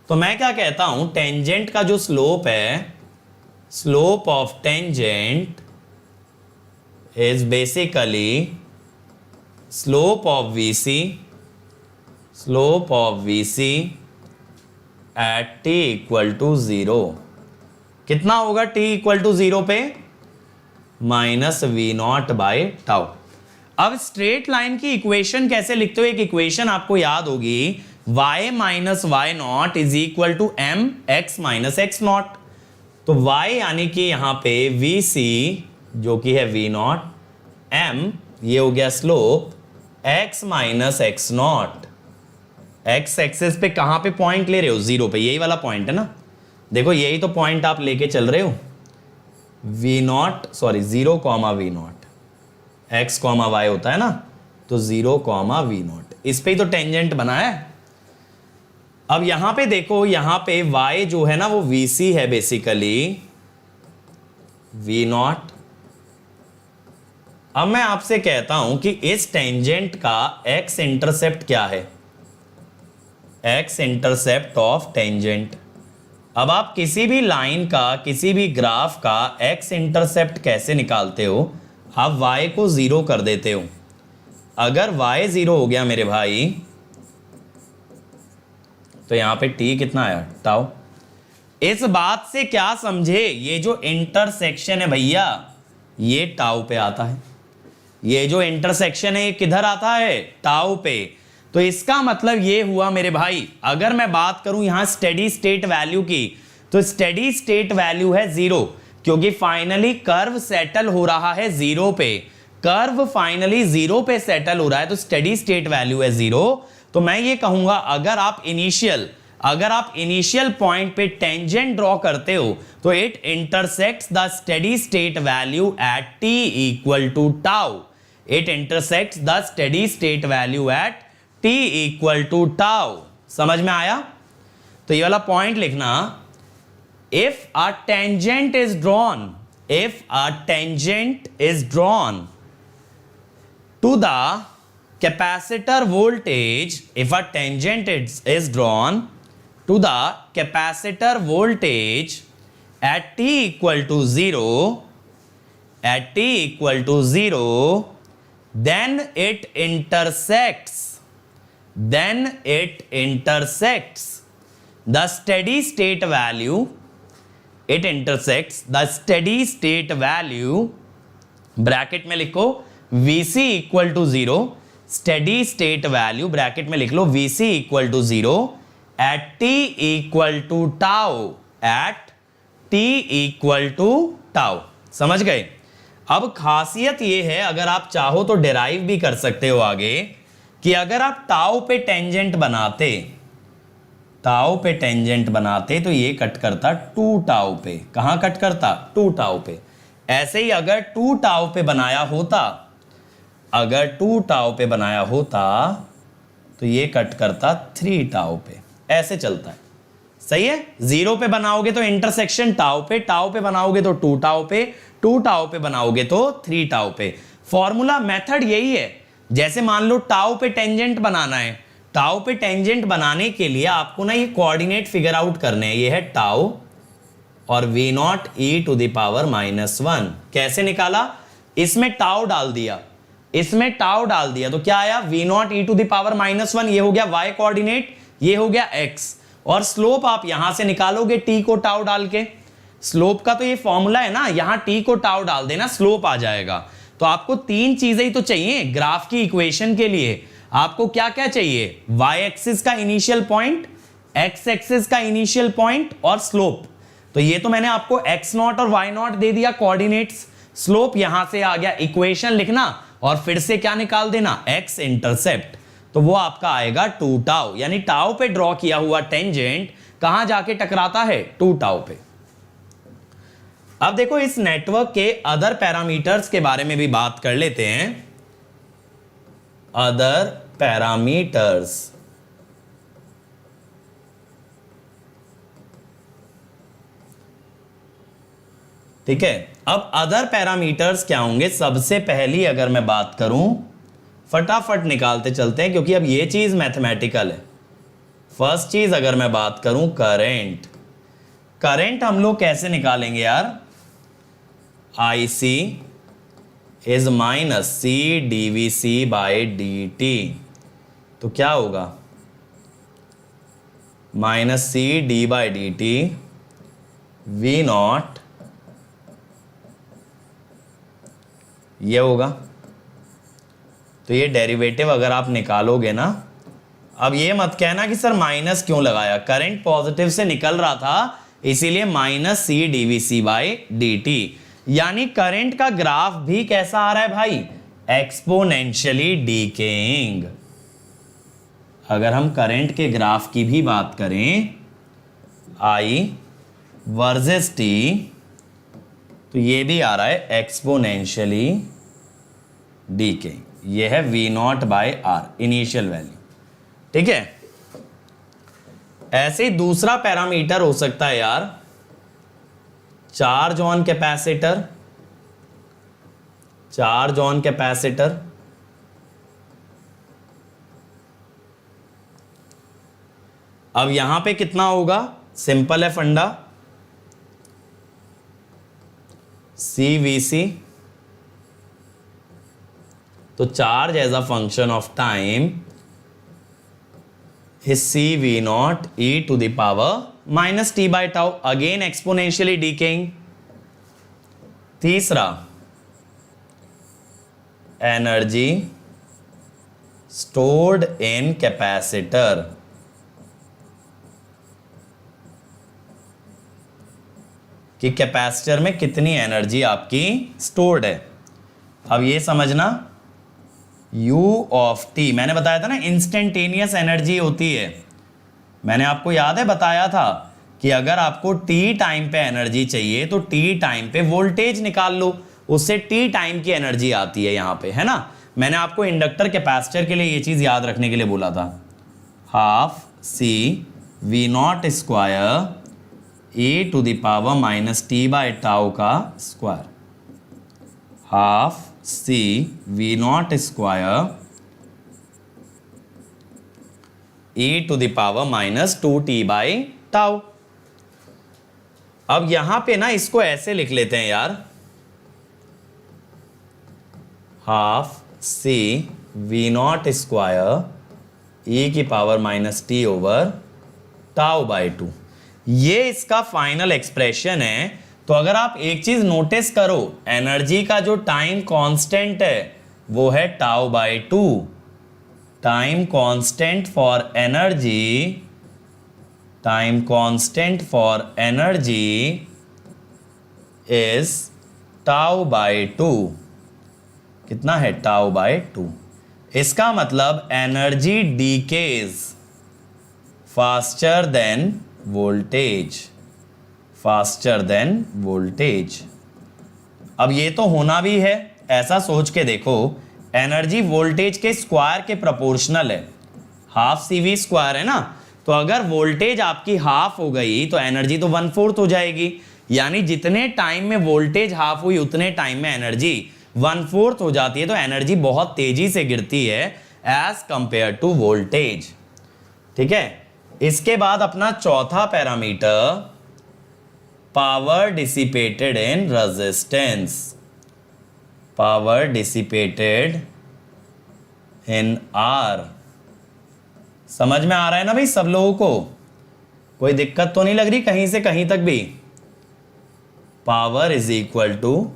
तो मैं क्या कहता हूं टेंजेंट का जो स्लोप है, slope of tangent is basically slope of Vc, slope of Vc at t equal to 0। कितना होगा t इक्वल टू 0 पे, -V0/टाउ। अब स्ट्रेट लाइन की इक्वेशन कैसे लिखते हो, एक इक्वेशन आपको याद होगी, y minus y0 is equal to mx minus x0। तो y यानी कि यहां पे Vc जो कि है V0, m ये हो गया slope, x minus x0, x axis पे कहां पे पॉइंट ले रहे हो, जीरो पे, यही वाला पॉइंट है ना, देखो यही तो पॉइंट आप लेके चल रहे हो, V naught sorry 0 comma V naught, x comma y होता है ना, तो 0 कॉमा वी नॉट, इस पे ही तो टेंजेंट बना है। अब यहां पे देखो, यहां पे y जो है ना वो vc है बेसिकली, v नॉट। अब मैं आपसे कहता हूं कि इस टेंजेंट का x इंटरसेप्ट क्या है, x इंटरसेप्ट ऑफ टेंजेंट। अब आप किसी भी लाइन का, किसी भी ग्राफ का x इंटरसेप्ट कैसे निकालते हो, आप y को 0 कर देते हो। अगर y 0 हो गया मेरे भाई, तो यहां पे t कितना आया, टाउ। इस बात से क्या समझे, ये जो इंटरसेक्शन है भैया ये टाउ पे आता है, ये जो इंटरसेक्शन है ये किधर आता है, टाउ पे। तो इसका मतलब ये हुआ मेरे भाई, अगर मैं बात करूं यहां स्टेडी स्टेट वैल्यू की, तो स्टेडी स्टेट वैल्यू है 0, क्योंकि फाइनली कर्व सेटल हो रहा है 0 पे, कर्व फाइनली 0 पे सेटल हो रहा है, तो स्टेडी स्टेट वैल्यू है 0। तो मैं ये कहूंगा अगर आप इनिशियल पॉइंट पे टेंजेंट ड्रॉ करते हो तो it intersects the steady state value at t equal to tau, it intersects the steady state value at t equal to tau. समझ में आया? तो ये वाला पॉइंट लिखना, if a tangent is drawn to the capacitor voltage, if a tangent is drawn to the capacitor voltage at t equal to 0, then it intersects the steady state value, bracket में लिखो Vc equal to 0, steady state value bracket में लिख लो Vc equal to 0 at t equal to tau, समझ गए? अब खासियत ये है, अगर आप चाहो तो डिराइव भी कर सकते हो आगे, कि अगर आप टाउ पे टेंजेंट बनाते तो ये कट करता 2 टाउ पे, कहां कट करता, 2 टाउ पे। ऐसे ही अगर 2 टाउ पे बनाया होता, तो ये कट करता 3 टाउ पे, ऐसे चलता है। सही है? 0 पे बनाओगे तो इंटरसेक्शन टाउ पे बनाओगे तो 2 टाउ पे, 2 टाउ पे बनाओगे तो 3 टाउ पे। फॉर्मूला मेथड यही है। जैसे मान लो टाउ पे टेंजेंट बनाना है, टाउ पे टेंजेंट बनाने के लिए आपको ना ये कोऑर्डिनेट फिगर आउट करने हैं। ये है टाउ और v naught e to the power -1। कैसे निकाला? इसमें टाउ डाल दिया, तो क्या आया, v naught e to the power -1, ये हो गया y कोऑर्डिनेट, ये हो गया x। और स्लोप आप यहां से निकालोगे t को टाउ डाल के, स्लोप का तो ये फॉर्मूला है ना, यहां t को टाउ डाल देना, स्लोप आ जाएगा। तो आपको 3 चीजें ही तो चाहिए ग्राफ की इक्वेशन के लिए। आपको क्या क्या चाहिए, y एक्सिस का इनिशियल पॉइंट, x एक्सिस का इनिशियल पॉइंट और स्लोप। तो ये तो मैंने आपको x नॉट और y नॉट दे दिया कोऑर्डिनेट्स, स्लोप यहां से आ गया, इक्वेशन लिखना और फिर से क्या निकाल देना, x इंटरसेप्ट। तो वो आपका आएगा 2 टाउ, यानी टाउ पे ड्रॉ किया हुआ टेंजेंट कहां जाके टकराता है, 2 टाउ पे। अब देखो इस नेटवर्क के अदर पैरामीटर्स के बारे में भी बात कर लेते हैं। अदर पैरामीटर्स, ठीक है। अब अदर पैरामीटर्स क्या होंगे, सबसे पहली अगर मैं बात करूं, फटाफट निकालते चलते हैं क्योंकि अब ये चीज मैथमेटिकल है। फर्स्ट चीज अगर मैं बात करूं, करंट हम लोग कैसे निकालेंगे यार, IC is -C dVc by dt। तो क्या होगा, -C d by dt V not, ये होगा। तो ये डेरिवेटिव अगर आप निकालोगे ना, अब ये मत कहना कि सर माइनस क्यों लगाया, करंट पॉजिटिव से निकल रहा था इसीलिए -C dVc बाई dt, यानी करंट का ग्राफ भी कैसा आ रहा है भाई, एक्सपोनेंशियली डीकेइंग। अगर हम करंट के ग्राफ की भी बात करें I वर्सेस t, तो ये भी आ रहा है एक्सपोनेंशियली डीके। ये है V0 bye R initial value. ठीक है, ऐसे ही दूसरा पैरामीटर हो सकता है यार charge on capacitor. Charge on capacitor अब यहां पे कितना होगा, सिंपल है फंडा, CVC। तो charge as a function of time is CV0 e to the power minus t by tau, again exponentially decaying। तीसरा, एनर्जी stored in capacitor। कि कैपेसिटर में कितनी एनर्जी आपकी स्टोर्ड है। अब ये समझना U ऑफ t, मैंने बताया था ना इंस्टेंटेनियस एनर्जी होती है। मैंने आपको याद है बताया था कि अगर आपको t टाइम पे एनर्जी चाहिए तो t टाइम पे वोल्टेज निकाल लो, उससे t टाइम की एनर्जी आती है यहां पे, है ना। मैंने आपको इंडक्टर कैपेसिटर के लिए ये चीज याद रखने के लिए बोला था, half C V0 square e to the power minus T by tau का square, half C V0 square e to the power minus 2t by tau. अब यहां पे ना इसको ऐसे लिख लेते हैं यार, half C V0 square e की power minus T over tau by 2। ये इसका फाइनल एक्सप्रेशन है। तो अगर आप एक चीज नोटिस करो, एनर्जी का जो टाइम कांस्टेंट है वो है tau by 2। Time constant for energy, time constant for energy is tau by 2। कितना है, टाउ बाई 2। इसका मतलब energy decays faster then voltage, faster than voltage. अब ये तो होना भी है, ऐसा सोच के देखो, एनर्जी वोल्टेज के स्क्वायर के प्रोपोर्शनल है, हाफ CV स्क्वायर है ना। तो अगर वोल्टेज आपकी हाफ हो गई तो एनर्जी तो 1/4 हो जाएगी, यानी जितने टाइम में वोल्टेज हाफ हुई उतने टाइम में एनर्जी 1/4 हो जाती है। तो एनर्जी बहुत तेजी से गिरती है एज कंपेयर टू वोल्टेज। ठीक है, इसके बाद अपना चौथा parameter, power dissipated in resistance, power dissipated in R। समझ में आ रहा है ना भाई सब लोगों को, कोई दिक्कत तो नहीं लग रही कहीं से कहीं तक भी। पावर इज इक्वल टू,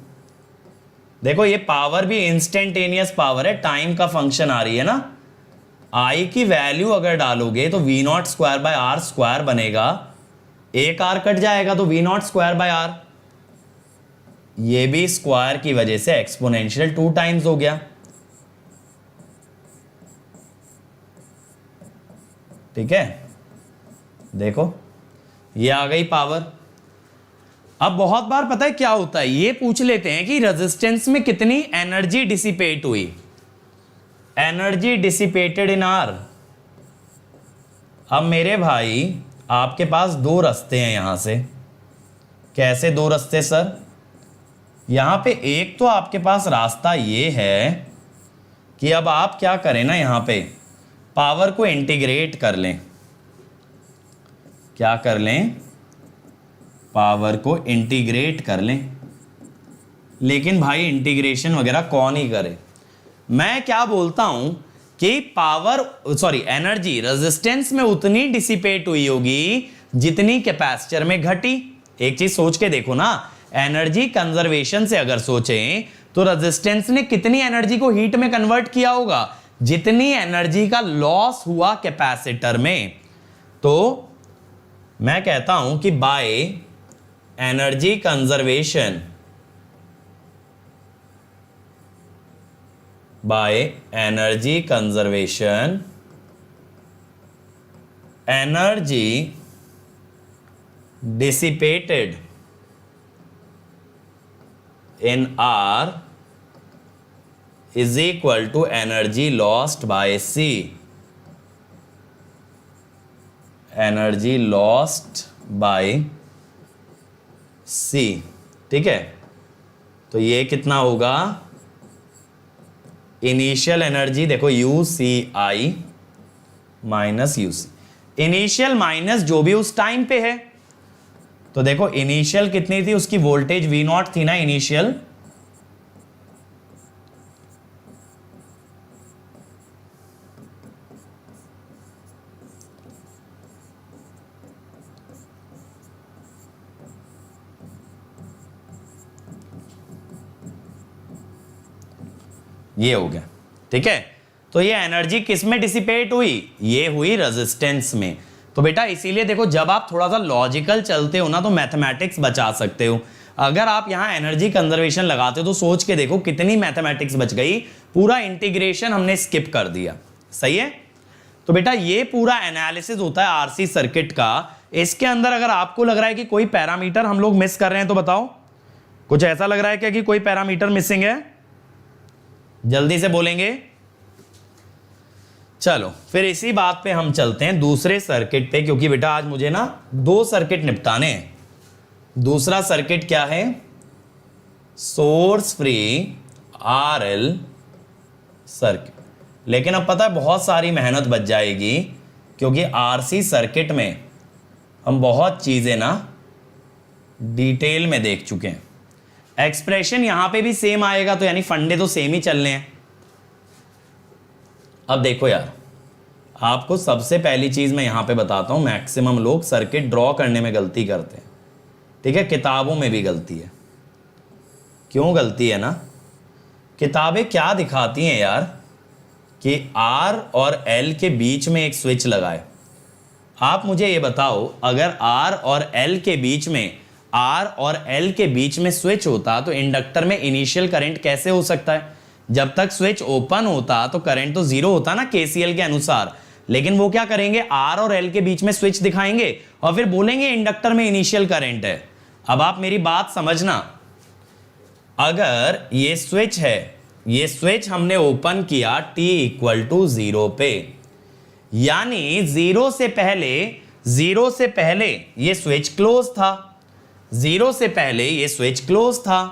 देखो ये पावर भी इंस्टेंटेनियस पावर है, टाइम का फंक्शन आ रही है ना। I की वैल्यू अगर डालोगे तो V0 square by R square बनेगा, एक R कट जाएगा तो V0 स्क्वायर बाय R। ये भी स्क्वायर की वजह से एक्सपोनेंशियल 2 टाइम्स हो गया। ठीक है, देखो ये आ गई पावर। अब बहुत बार पता है क्या होता है, ये पूछ लेते हैं कि रेजिस्टेंस में कितनी एनर्जी डिसिपेट हुई, एनर्जी डिसिपेटेड इन R। अब मेरे भाई आपके पास दो रास्ते हैं यहां से। कैसे दो रास्ते सर? यहां पे एक तो आपके पास रास्ता ये है कि अब आप क्या करें ना, यहां पे पावर को इंटीग्रेट कर लें। क्या कर लें? पावर को इंटीग्रेट कर लें। लेकिन भाई इंटीग्रेशन वगैरह कौन ही करे। मैं क्या बोलता हूं कि पावर एनर्जी रेजिस्टेंस में उतनी डिसिपेट हुई होगी जितनी कैपेसिटर में घटी। एक चीज सोच के देखो ना, एनर्जी कंजर्वेशन से अगर सोचें तो रेजिस्टेंस ने कितनी एनर्जी को हीट में कन्वर्ट किया होगा, जितनी एनर्जी का लॉस हुआ कैपेसिटर में। तो मैं कहता हूं कि by energy conservation, by energy conservation energy dissipated in R is equal to energy lost by C. Energy lost by C, ठीक है। तो ये कितना होगा, इनिशियल एनर्जी देखो UCI minus UC, initial minus जो भी उस टाइम पे है। तो देखो इनिशियल कितनी थी, उसकी वोल्टेज V0 थी ना इनिशियल, ये हो गया, ठीक है। तो ये एनर्जी किस में डिसिपेट हुई, ये हुई रेजिस्टेंस में। तो बेटा इसीलिए देखो जब आप थोड़ा सा लॉजिकल चलते हो ना तो मैथमेटिक्स बचा सकते हो। अगर आप यहां एनर्जी कंजर्वेशन लगाते हो तो सोच के देखो कितनी मैथमेटिक्स बच गई, पूरा इंटीग्रेशन हमने स्किप कर दिया, सही है। तो बेटा ये पूरा एनालिसिस होता है आरसी सर्किट का। इसके अंदर अगर आपको लग रहा है कि कोई पैरामीटर हम लोग मिस कर रहे हैं तो बताओ, कुछ ऐसा लग रहा है क्या कि कोई पैरामीटर मिसिंग है, जल्दी से बोलेंगे। चलो फिर इसी बात पे हम चलते हैं दूसरे सर्किट पे, क्योंकि बेटा आज मुझे ना 2 सर्किट निपटाने हैं। दूसरा सर्किट क्या है, सोर्स फ्री RL सर्किट। लेकिन अब पता है बहुत सारी मेहनत बच जाएगी, क्योंकि आरसी सर्किट में हम बहुत चीजें ना डिटेल में देख चुके हैं। एक्सप्रेशन यहां पे भी सेम आएगा, तो यानी फंडे तो सेम ही चलने हैं। अब देखो यार, आपको सबसे पहली चीज मैं यहां पे बताता हूं, मैक्सिमम लोग सर्किट ड्रॉ करने में गलती करते हैं, ठीक है। किताबों में भी गलती है। क्यों गलती है ना, किताबें क्या दिखाती हैं यार कि R और L के बीच में एक स्विच लगाए। आप मुझे ये बताओ, अगर R और L के बीच में स्विच होता तो इंडक्टर में इनिशियल करंट कैसे हो सकता है। जब तक स्विच ओपन होता तो करंट तो 0 होता ना KCL के अनुसार। लेकिन वो क्या करेंगे, R और L के बीच में स्विच दिखाएंगे और फिर बोलेंगे इंडक्टर में इनिशियल करंट है। अब आप मेरी बात समझना, अगर ये स्विच है, ये स्विच हमने ओपन किया t = 0 पे, यानी 0 से पहले ये स्विच क्लोज था, 0 से पहले ये स्विच क्लोज था।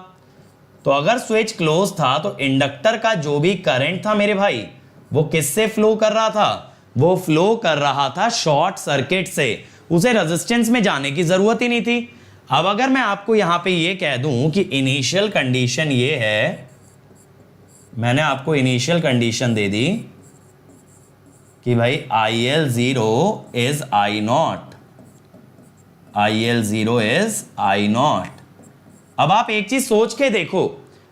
तो अगर स्विच क्लोज था तो इंडक्टर का जो भी करंट था मेरे भाई, वो किससे फ्लो कर रहा था, वो फ्लो कर रहा था शॉर्ट सर्किट से। उसे रेजिस्टेंस में जाने की जरूरत ही नहीं थी। अब अगर मैं आपको यहां पे ये कह दूं कि इनिशियल कंडीशन ये है, मैंने आपको इनिशियल कंडीशन दे दी कि भाई IL0 is I0, IL0 is I0। अब आप एक चीज सोच के देखो,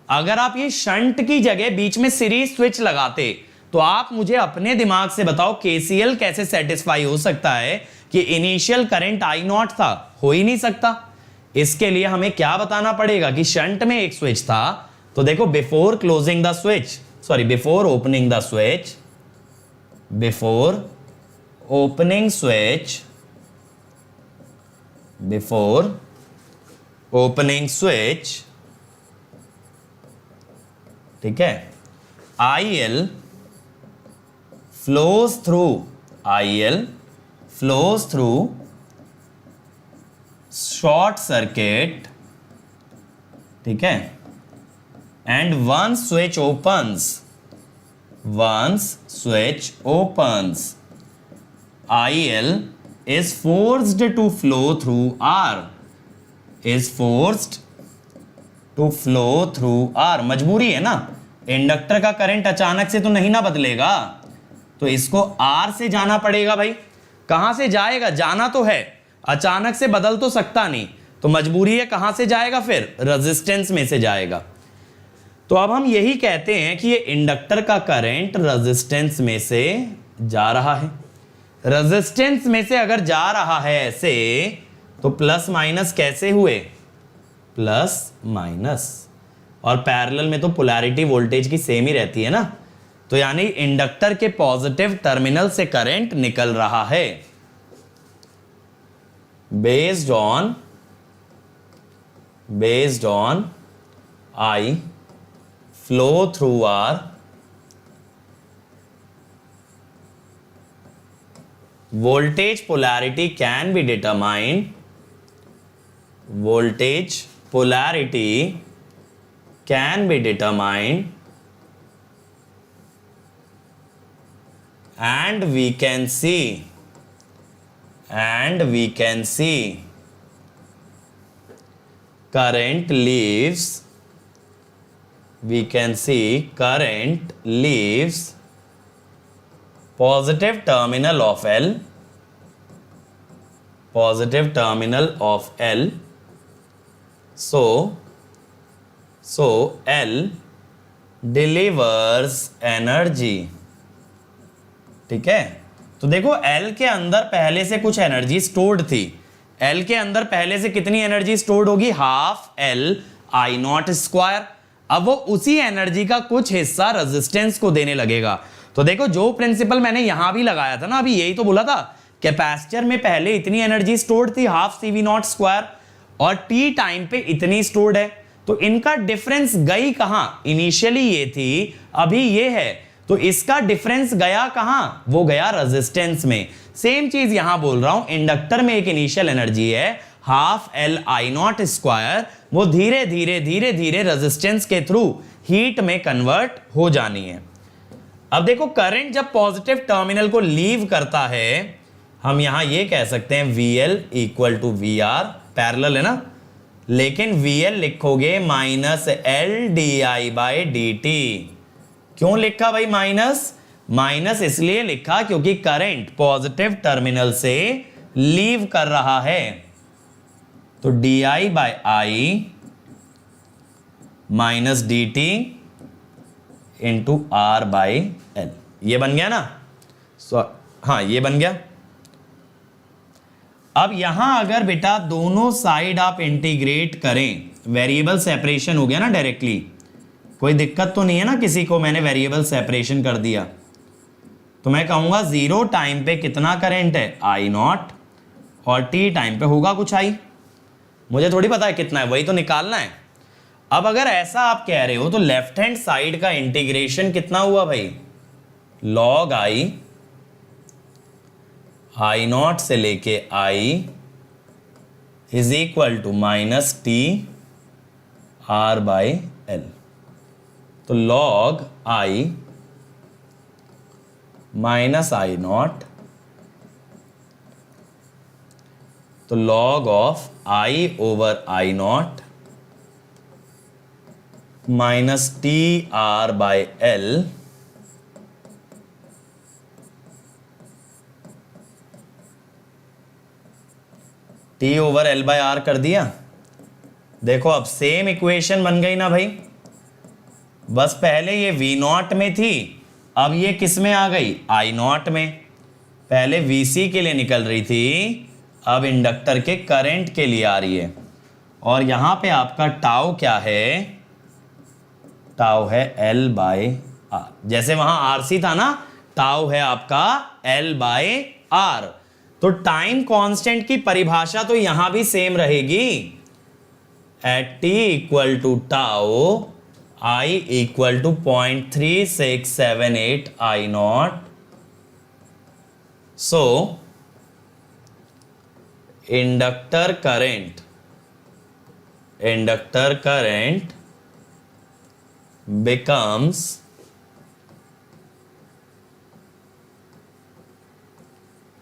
अगर आप ये शंट की जगह बीच में सीरीज स्विच लगाते तो आप मुझे अपने दिमाग से बताओ KCL कैसे सेटिस्फाई हो सकता है कि इनिशियल करंट I0 था, हो ही नहीं सकता। इसके लिए हमें क्या बताना पड़ेगा कि शंट में एक स्विच था। तो देखो before opening the switch, before opening switch, ठीक है, IL flows through short circuit, ठीक है, and once switch opens, IL is forced to flow through R, मजबूरी है ना, इंडक्टर का करंट अचानक से तो नहीं ना बदलेगा, तो इसको R से जाना पड़ेगा भाई। कहां से जाएगा, जाना तो है, अचानक से बदल तो सकता नहीं, तो मजबूरी है कहां से जाएगा, फिर रेजिस्टेंस में से जाएगा। तो अब हम यही कहते हैं कि ये इंडक्टर का करंट रेजिस्टेंस में से जा रहा है। रेजिस्टेंस में से अगर जा रहा है ऐसे, तो प्लस माइनस कैसे हुए, प्लस माइनस, और पैरेलल में तो पोलैरिटी वोल्टेज की सेम ही रहती है ना। तो यानी इंडक्टर के पॉजिटिव टर्मिनल से करंट निकल रहा है। based on I flow through R, voltage polarity can be determined, voltage polarity can be determined, and we can see current leaves, positive terminal of L, so L delivers energy। ठीक है, तो देखो L के अंदर पहले से कुछ एनर्जी स्टोर्ड थी। L के अंदर पहले से कितनी एनर्जी स्टोर्ड होगी? Half L I not square. अब वो उसी एनर्जी का कुछ हिस्सा रेजिस्टेंस को देने लगेगा। तो देखो जो प्रिंसिपल मैंने यहां भी लगाया था ना, अभी यही तो बोला था, कैपेसिटर में पहले इतनी एनर्जी स्टोर्ड थी हाफ CV नॉट स्क्वायर, और T टाइम पे इतनी स्टोर्ड है। तो इनका डिफरेंस गई कहां? इनिशियली ये थी, अभी ये है, तो इसका डिफरेंस गया कहां? वो गया रेजिस्टेंस में। सेम चीज यहां बोल रहा हूं, इंडक्टर में एक इनिशियल एनर्जी है half L I not square, वो धीरे धीरे रेजिस्टेंस के थ्रू हीट में कन्वर्ट हो जानी है। अब देखो करंट जब पॉजिटिव टर्मिनल को लीव करता है, हम यहां ये कह सकते हैं VL equal to VR, parallel है ना, लेकिन VL लिखोगे -LdI/dt। क्यों लिखा भाई माइनस? इसलिए लिखा क्योंकि करंट पॉजिटिव टर्मिनल से लीव कर रहा है। तो DI/I minus DT into R/L, ये बन गया ना? हाँ ये बन गया। अब यहां अगर बेटा दोनों साइड आप इंटीग्रेट करें, वेरिएबल सेपरेशन हो गया ना डायरेक्टली, कोई दिक्कत तो नहीं है ना किसी को? मैंने वेरिएबल सेपरेशन कर दिया, तो मैं कहूंगा 0 टाइम पे कितना करंट है? I नॉट, और T टाइम पे होगा कुछ I। मुझे थोड़ी पता है कितना है, वही तो निकालना है। अब अगर ऐसा आप कह रहे हो तो लेफ्ट हैंड साइड का इंटीग्रेशन कितना हुआ भाई? log I नॉट से लेके I is equal to -T R/L। तो log I minus I naught, तो log of I over I naught minus T R/L T over L/R कर दिया। देखो अब सेम इक्वेशन बन गई ना भाई, बस पहले ये V नॉट में थी, अब ये किस में आ गई? I नॉट में। पहले VC के लिए निकल रही थी, अब इंडक्टर के करंट के लिए आ रही है। और यहां पे आपका टाउ क्या है? टाउ है L/R। जैसे वहां RC था ना, टाउ है आपका L/R। तो टाइम कांस्टेंट की परिभाषा तो यहां भी सेम रहेगी। At T equal to tau I equal to 0.3678 I naught. So inductor current becomes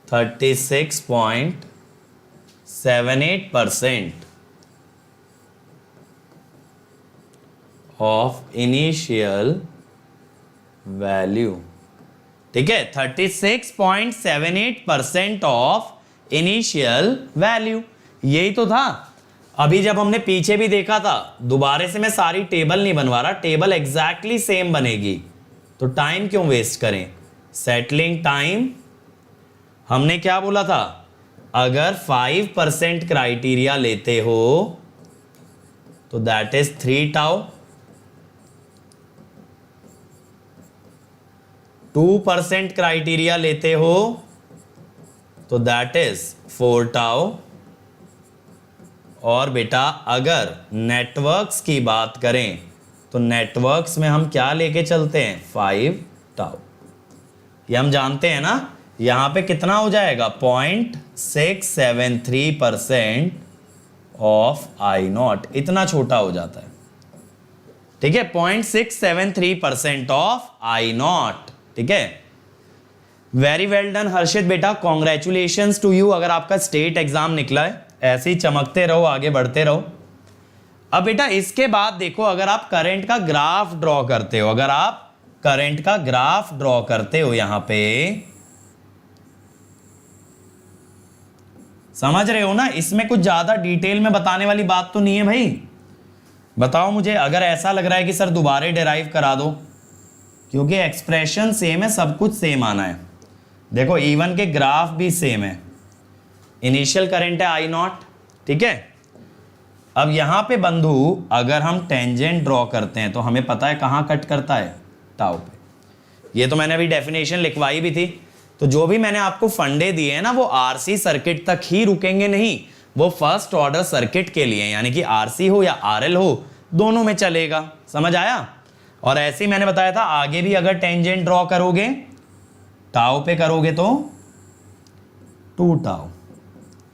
36.78% of initial value। ठीक है, 36.78% ऑफ इनिशियल वैल्यू, यही तो था। अभी जब हमने पीछे भी देखा था, दोबारा से मैं सारी टेबल नहीं बनवा रहा, टेबल एग्जैक्टली सेम बनेगी, तो टाइम क्यों वेस्ट करें? सेटलिंग टाइम हमने क्या बोला था? अगर 5% क्राइटेरिया लेते हो तो दैट इज 3 टाउ, 2% क्राइटेरिया लेते हो तो दैट इज 4 टाउ, और बेटा अगर नेटवर्क्स की बात करें तो नेटवर्क्स में हम क्या लेके चलते हैं 5 टाउ। ये हम जानते हैं ना, यहां पे कितना हो जाएगा 0.673% ऑफ आई नॉट, इतना छोटा हो जाता है। ठीक है, 0.673% ऑफ आई नॉट। ठीक है, वेरी वेल डन हर्षित बेटा, कॉन्ग्रेचुलेशंस टू यू। अगर आपका स्टेट एग्जाम निकला है, ऐसे ही चमकते रहो, आगे बढ़ते रहो। अब बेटा इसके बाद देखो, अगर आप करंट का ग्राफ ड्रॉ करते हो, अगर आप करंट का ग्राफ ड्रॉ करते हो, यहां पे समझ रहे हो ना, इसमें कुछ ज्यादा डिटेल में बताने वाली बात तो नहीं है भाई। बताओ मुझे, अगर ऐसा लग रहा है कि सर दोबारा डिराइव करा दो, क्योंकि एक्सप्रेशन सेम है, सब कुछ सेम आना है। देखो E1 के ग्राफ भी सेम है, इनिशियल करंट है आई नॉट। ठीक है, अब यहां पे बंधु अगर हम टेंजेंट ड्रॉ करते हैं तो हमें पता है कहां कट करता है, टाउ पे। ये तो मैंने अभी डेफिनेशन लिखवाई भी थी। तो जो भी मैंने आपको फंडे दिए हैं ना, वो आरसी सर्किट तक ही रुकेंगे नहीं, वो फर्स्ट ऑर्डर सर्किट के लिए, यानी कि आरसी हो या आरएल हो, दोनों में चलेगा। समझ आया? और ऐसे ही मैंने बताया था आगे भी अगर टेंजेंट ड्रॉ करोगे, टाउ पे करोगे तो 2 टाउ,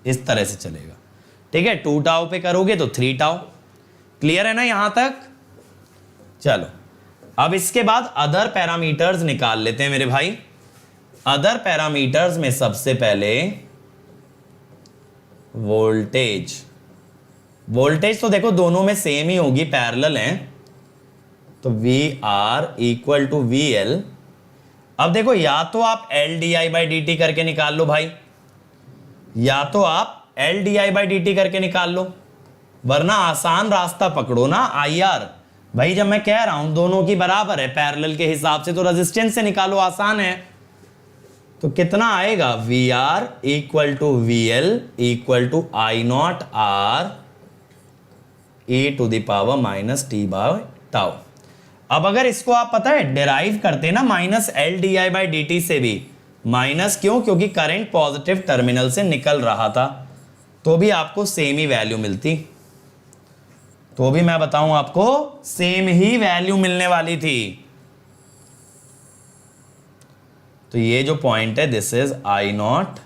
इस तरह से चलेगा। ठीक है, 2 टाउ पे करोगे तो 3 टाउ। क्लियर है ना यहां तक? चलो अब इसके बाद अदर पैरामीटर्स निकाल लेते हैं मेरे भाई। अदर पैरामीटर्स में सबसे पहले वोल्टेज। वोल्टेज तो देखो दोनों में सेम ही होगी, पैरेलल हैं, तो VR इक्वल टू VL। अब देखो या तो आप LdI/dt करके निकाल लो भाई, या तो आप LdI/dt करके निकाल लो, वरना आसान रास्ता पकड़ो ना IR। भाई जब मैं कह रहा हूं दोनों की बराबर है पैरेलल के हिसाब से, तो रेजिस्टेंस से निकालो, आसान है। तो कितना आएगा VR equal to VL equal to I naught R e⁻⁻t/टाउ। अब अगर इसको आप पता है डिराइव करते ना -LdI/dt से भी, माइनस क्यों? क्योंकि करंट पॉजिटिव टर्मिनल से निकल रहा था, तो भी आपको सेम ही वैल्यू मिलती, तो भी मैं बताऊं आपको सेम ही वैल्यू मिलने वाली थी। तो ये जो पॉइंट है this is I naught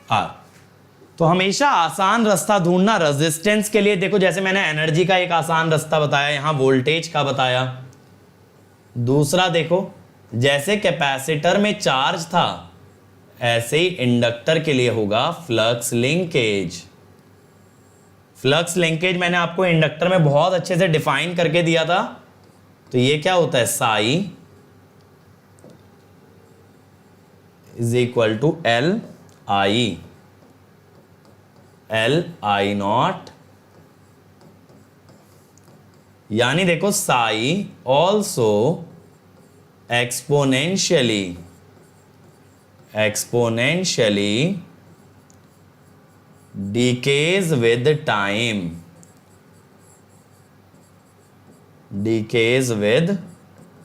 R। तो हमेशा आसान रास्ता ढूंढना रेजिस्टेंस के लिए। देखो जैसे मैंने एनर्जी का एक आसान रास्ता बताया, यहां वोल्टेज का बताया। दूसरा देखो, जैसे कैपेसिटर में चार्ज था, ऐसे ही इंडक्टर के लिए होगा फ्लक्स लिंकेज। फ्लक्स लिंकेज मैंने आपको इंडक्टर में बहुत अच्छे से डिफाइन करके दिया था। तो ये क्या होता है, psi is equal to L naught, यानी देखो psi also exponentially decays with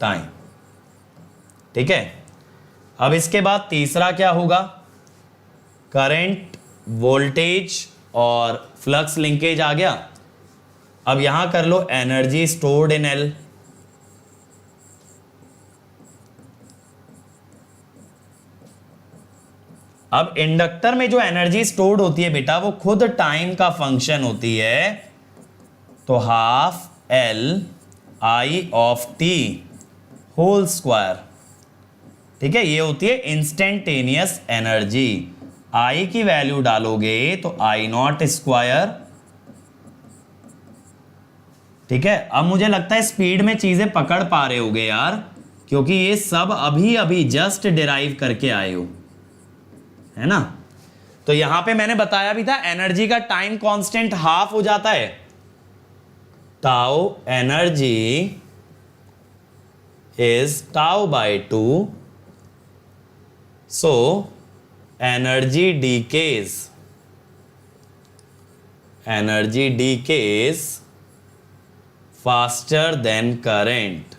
time, ठीक है। अब इसके बाद तीसरा क्या होगा, करंट, वोल्टेज और फ्लक्स लिंकेज आ गया। अब यहां कर low energy stored in L। अब इंडक्टर में जो एनर्जी स्टोर्ड होती है बेटा, वो खुद टाइम का फंक्शन होती है, तो हाफ LI/t होल स्क्वायर। ठीक है, ये होती है इंस्टेंटेनियस एनर्जी। I की वैल्यू डालोगे तो I नॉट स्क्वायर। ठीक है, अब मुझे लगता है स्पीड में चीजें पकड़ पा रहे होगे यार, क्योंकि ये सब अभी अभी जस्ट डिराइव करके आए हो, है ना। तो यहां पे मैंने बताया भी था एनर्जी का टाइम कांस्टेंट हाफ हो जाता है, tau energy is tau by 2, so energy decays faster than current.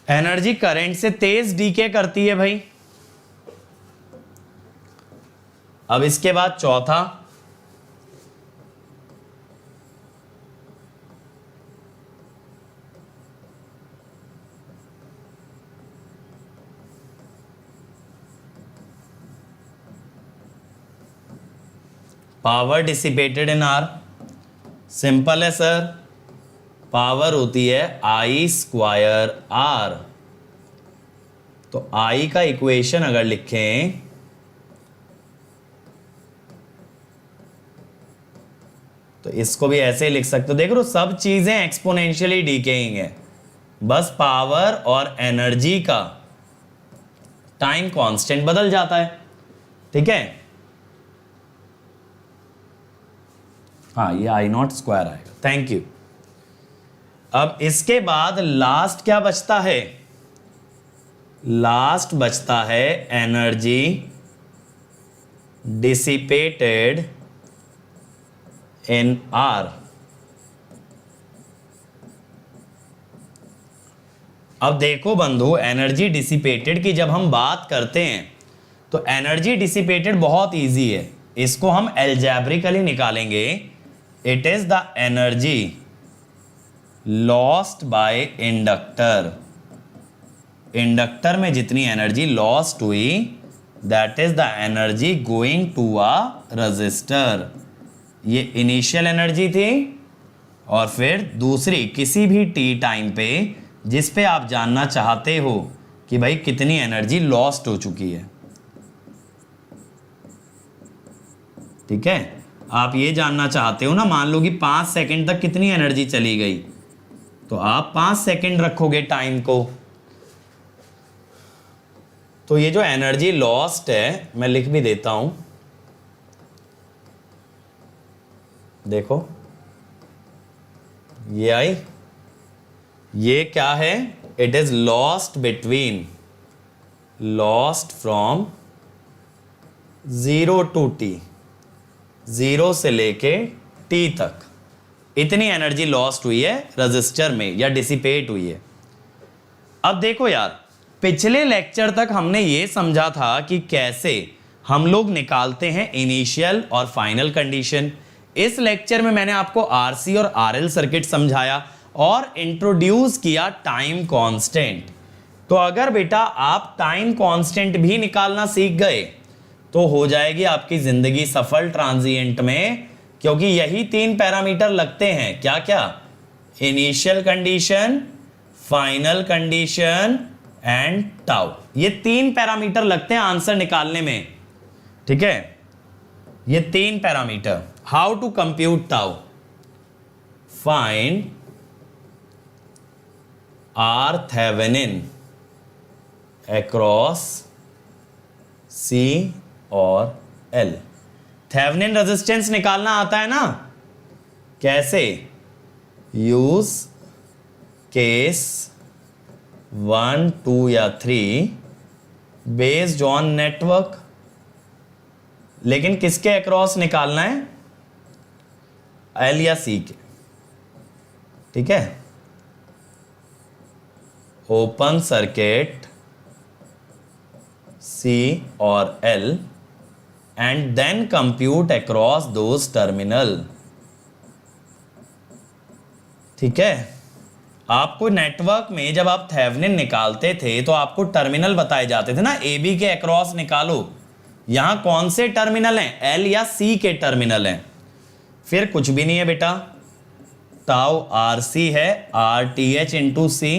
Energy current से तेज डीके करती है भाई, अब इसके बाद चौथा, power dissipated in are, simple है सर, पावर होती है आई स्क्वायर आर। तो आई का इक्वेशन अगर लिखें तो इसको भी ऐसे ही लिख सकते हो। देख रहे हो सब चीजें एक्सपोनेंशियली डीकेइंग है, बस पावर और एनर्जी का टाइम कांस्टेंट बदल जाता है। ठीक है, हाँ ये आई नॉट स्क्वायर आएगा। Thank you. अब इसके बाद लास्ट क्या बचता है? लास्ट बचता है एनर्जी डिसिपेटेड इन आर। अब देखो बंधु, एनर्जी डिसिपेटेड की जब हम बात करते हैं तो एनर्जी डिसिपेटेड बहुत इजी है, इसको हम एल्जेब्रिकली निकालेंगे। It is the energy lost by inductor. Inductor में जितनी एनर्जी लॉस्ट हुई that is the energy going to a resistor. ये इनिशियल एनर्जी थी और फिर दूसरी किसी भी टी टाइम पे जिस पे आप जानना चाहते हो कि भाई कितनी एनर्जी लॉस्ट हो चुकी है। ठीक है, आप ये जानना चाहते हो ना, मान लो कि 5 सेकंड तक कितनी एनर्जी चली गई, तो आप 5 सेकंड रखोगे टाइम को। तो ये जो एनर्जी लॉस्ट है मैं लिख भी देता हूं, देखो ये आई, ये क्या है? It is lost between, lost from 0 to t, 0 से लेके टी तक इतनी एनर्जी लॉस्ट हुई है रजिस्टर में या डिसिपेट हुई है। अब देखो यार, पिछले लेक्चर तक हमने ये समझा था कि कैसे हम लोग निकालते हैं इनिशियल और फाइनल कंडीशन। इस लेक्चर में मैंने आपको आरसी और आरएल सर्किट समझाया और इंट्रोड्यूस किया टाइम कांस्टेंट। तो अगर बेटा आप टाइम कांस्टेंट भी निकालना सीख गए तो हो जाएगी आपकी जिंदगी सफल ट्रांजिएंट में, क्योंकि यही 3 पैरामीटर लगते हैं। क्या क्या? Initial condition, final condition and tau. ये 3 पैरामीटर लगते हैं आंसर निकालने में। ठीक है, ये 3 parameter. How to compute tau? Find R Thevenin across C और एल। थेवेनिन रेजिस्टेंस निकालना आता है ना? कैसे? यूज केस 1, 2 या 3 बेस्ड ऑन नेटवर्क। लेकिन किसके अक्रॉस निकालना है? एल या सी के। ठीक है, ओपन सर्किट सी और L and then compute across those terminal। ठीक है, आपको नेटवर्क में जब आप थेवेनिन निकालते थे तो आपको टर्मिनल बताए जाते थे ना, ए बी के अक्रॉस निकालो। यहां कौन से टर्मिनल हैं? एल या सी के टर्मिनल हैं। फिर कुछ भी नहीं है बेटा, टाउ आर सी है आर टी एच इंटू सी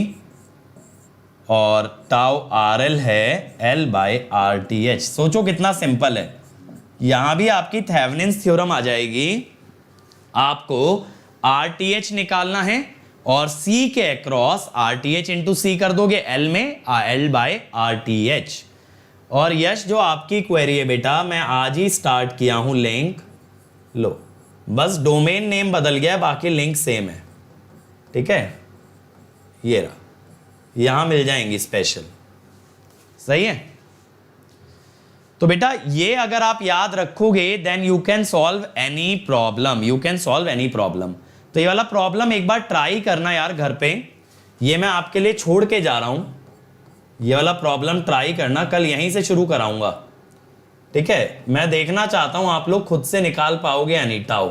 और टाउ आर एल है L by R T H. सोचो कितना सिंपल है। यहां भी आपकी थेवेनिन्स थ्योरम आ जाएगी। आपको आर टी एच निकालना है और सी के across R T H into C कर दोगे एल में, L by R T H. और यश जो आपकी क्वेरी है बेटा, मैं आज ही स्टार्ट किया हूं लिंक। लो, बस डोमेन नेम बदल गया, बाकी लिंक सेम है। ठीक है, ये रहा, यहां मिल जाएंगी स्पेशल। सही है? तो बेटा ये अगर आप याद रखोगे then you can solve any problem, you can solve any problem. तो ये वाला प्रॉब्लम एक बार ट्राई करना यार घर पे, ये मैं आपके लिए छोड़ के जा रहा हूं। ये वाला प्रॉब्लम ट्राई करना, कल यहीं से शुरू कराऊंगा। ठीक है, मैं देखना चाहता हूं आप लोग खुद से निकाल पाओगे या नहीं। टाउ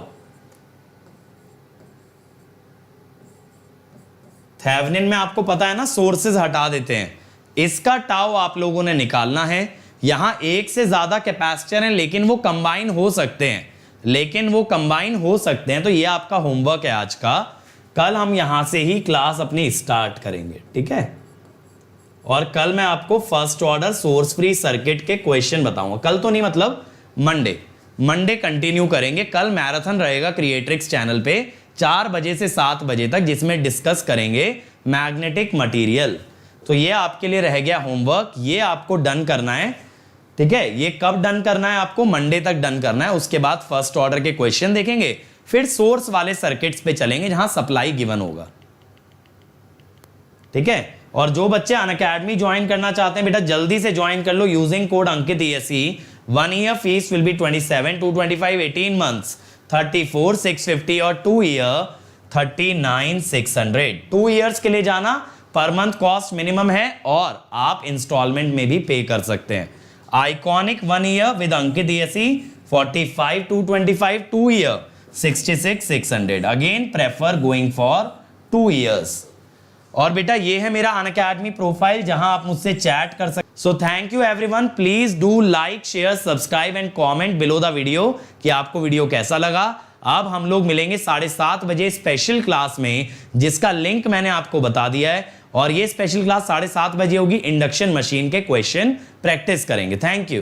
थेवेनिन में आपको पता है ना, सोर्सेज हटा देते हैं, इसका टाउ आप लोगों ने निकालना है। यहां एक से ज्यादा कैपेसिटर हैं लेकिन वो कंबाइन हो सकते हैं, तो ये आपका होमवर्क है आज का। कल हम यहां से ही क्लास अपनी स्टार्ट करेंगे, ठीक है। और कल मैं आपको first order source free circuit के क्वेश्चन बताऊंगा। कल तो नहीं, मतलब मंडे कंटिन्यू करेंगे। कल मैराथन रहेगा क्रिएट्रिक्स चैनल पे 4 बजे से 7 बजे तक, जिसमें डिस्कस करेंगे मैग्नेटिक मटेरियल। तो ये आपके लिए रह गया होमवर्क, ये आपको डन करना है, ठीक है। ये कब डन करना है? आपको मंडे तक डन करना है। उसके बाद फर्स्ट ऑर्डर के क्वेश्चन देखेंगे, फिर सोर्स वाले सर्किट्स पे चलेंगे जहां सप्लाई गिवन होगा, ठीक है। और जो बच्चे अनअकैडमी ज्वाइन करना चाहते हैं बेटा जल्दी से ज्वाइन कर लो using code Ankit ESE। 1 year fees will be 27,225, 18 months 34,650 और 2 ईयर 39,600। 2 ईयर्स के लिए जाना, पर मंथ कॉस्ट मिनिमम है और आप इंस्टॉलमेंट में भी पे कर सकते हैं। Iconic 1 year with Ankit ESE 45,225, 2 year 66,600। Again prefer going for 2 years. और बेटा ये है मेरा अनअकैडमी प्रोफाइल जहां आप मुझसे चैट कर सकते। So thank you everyone, please do like share subscribe and comment below the video कि आपको वीडियो कैसा लगा। अब हम लोग मिलेंगे 7:30 बजे स्पेशल क्लास में, जिसका लिंक मैंने आपको बता दिया है। और ये स्पेशल क्लास 7:30 बजे होगी, इंडक्शन मशीन के क्वेश्चन प्रैक्टिस करेंगे। Thank you.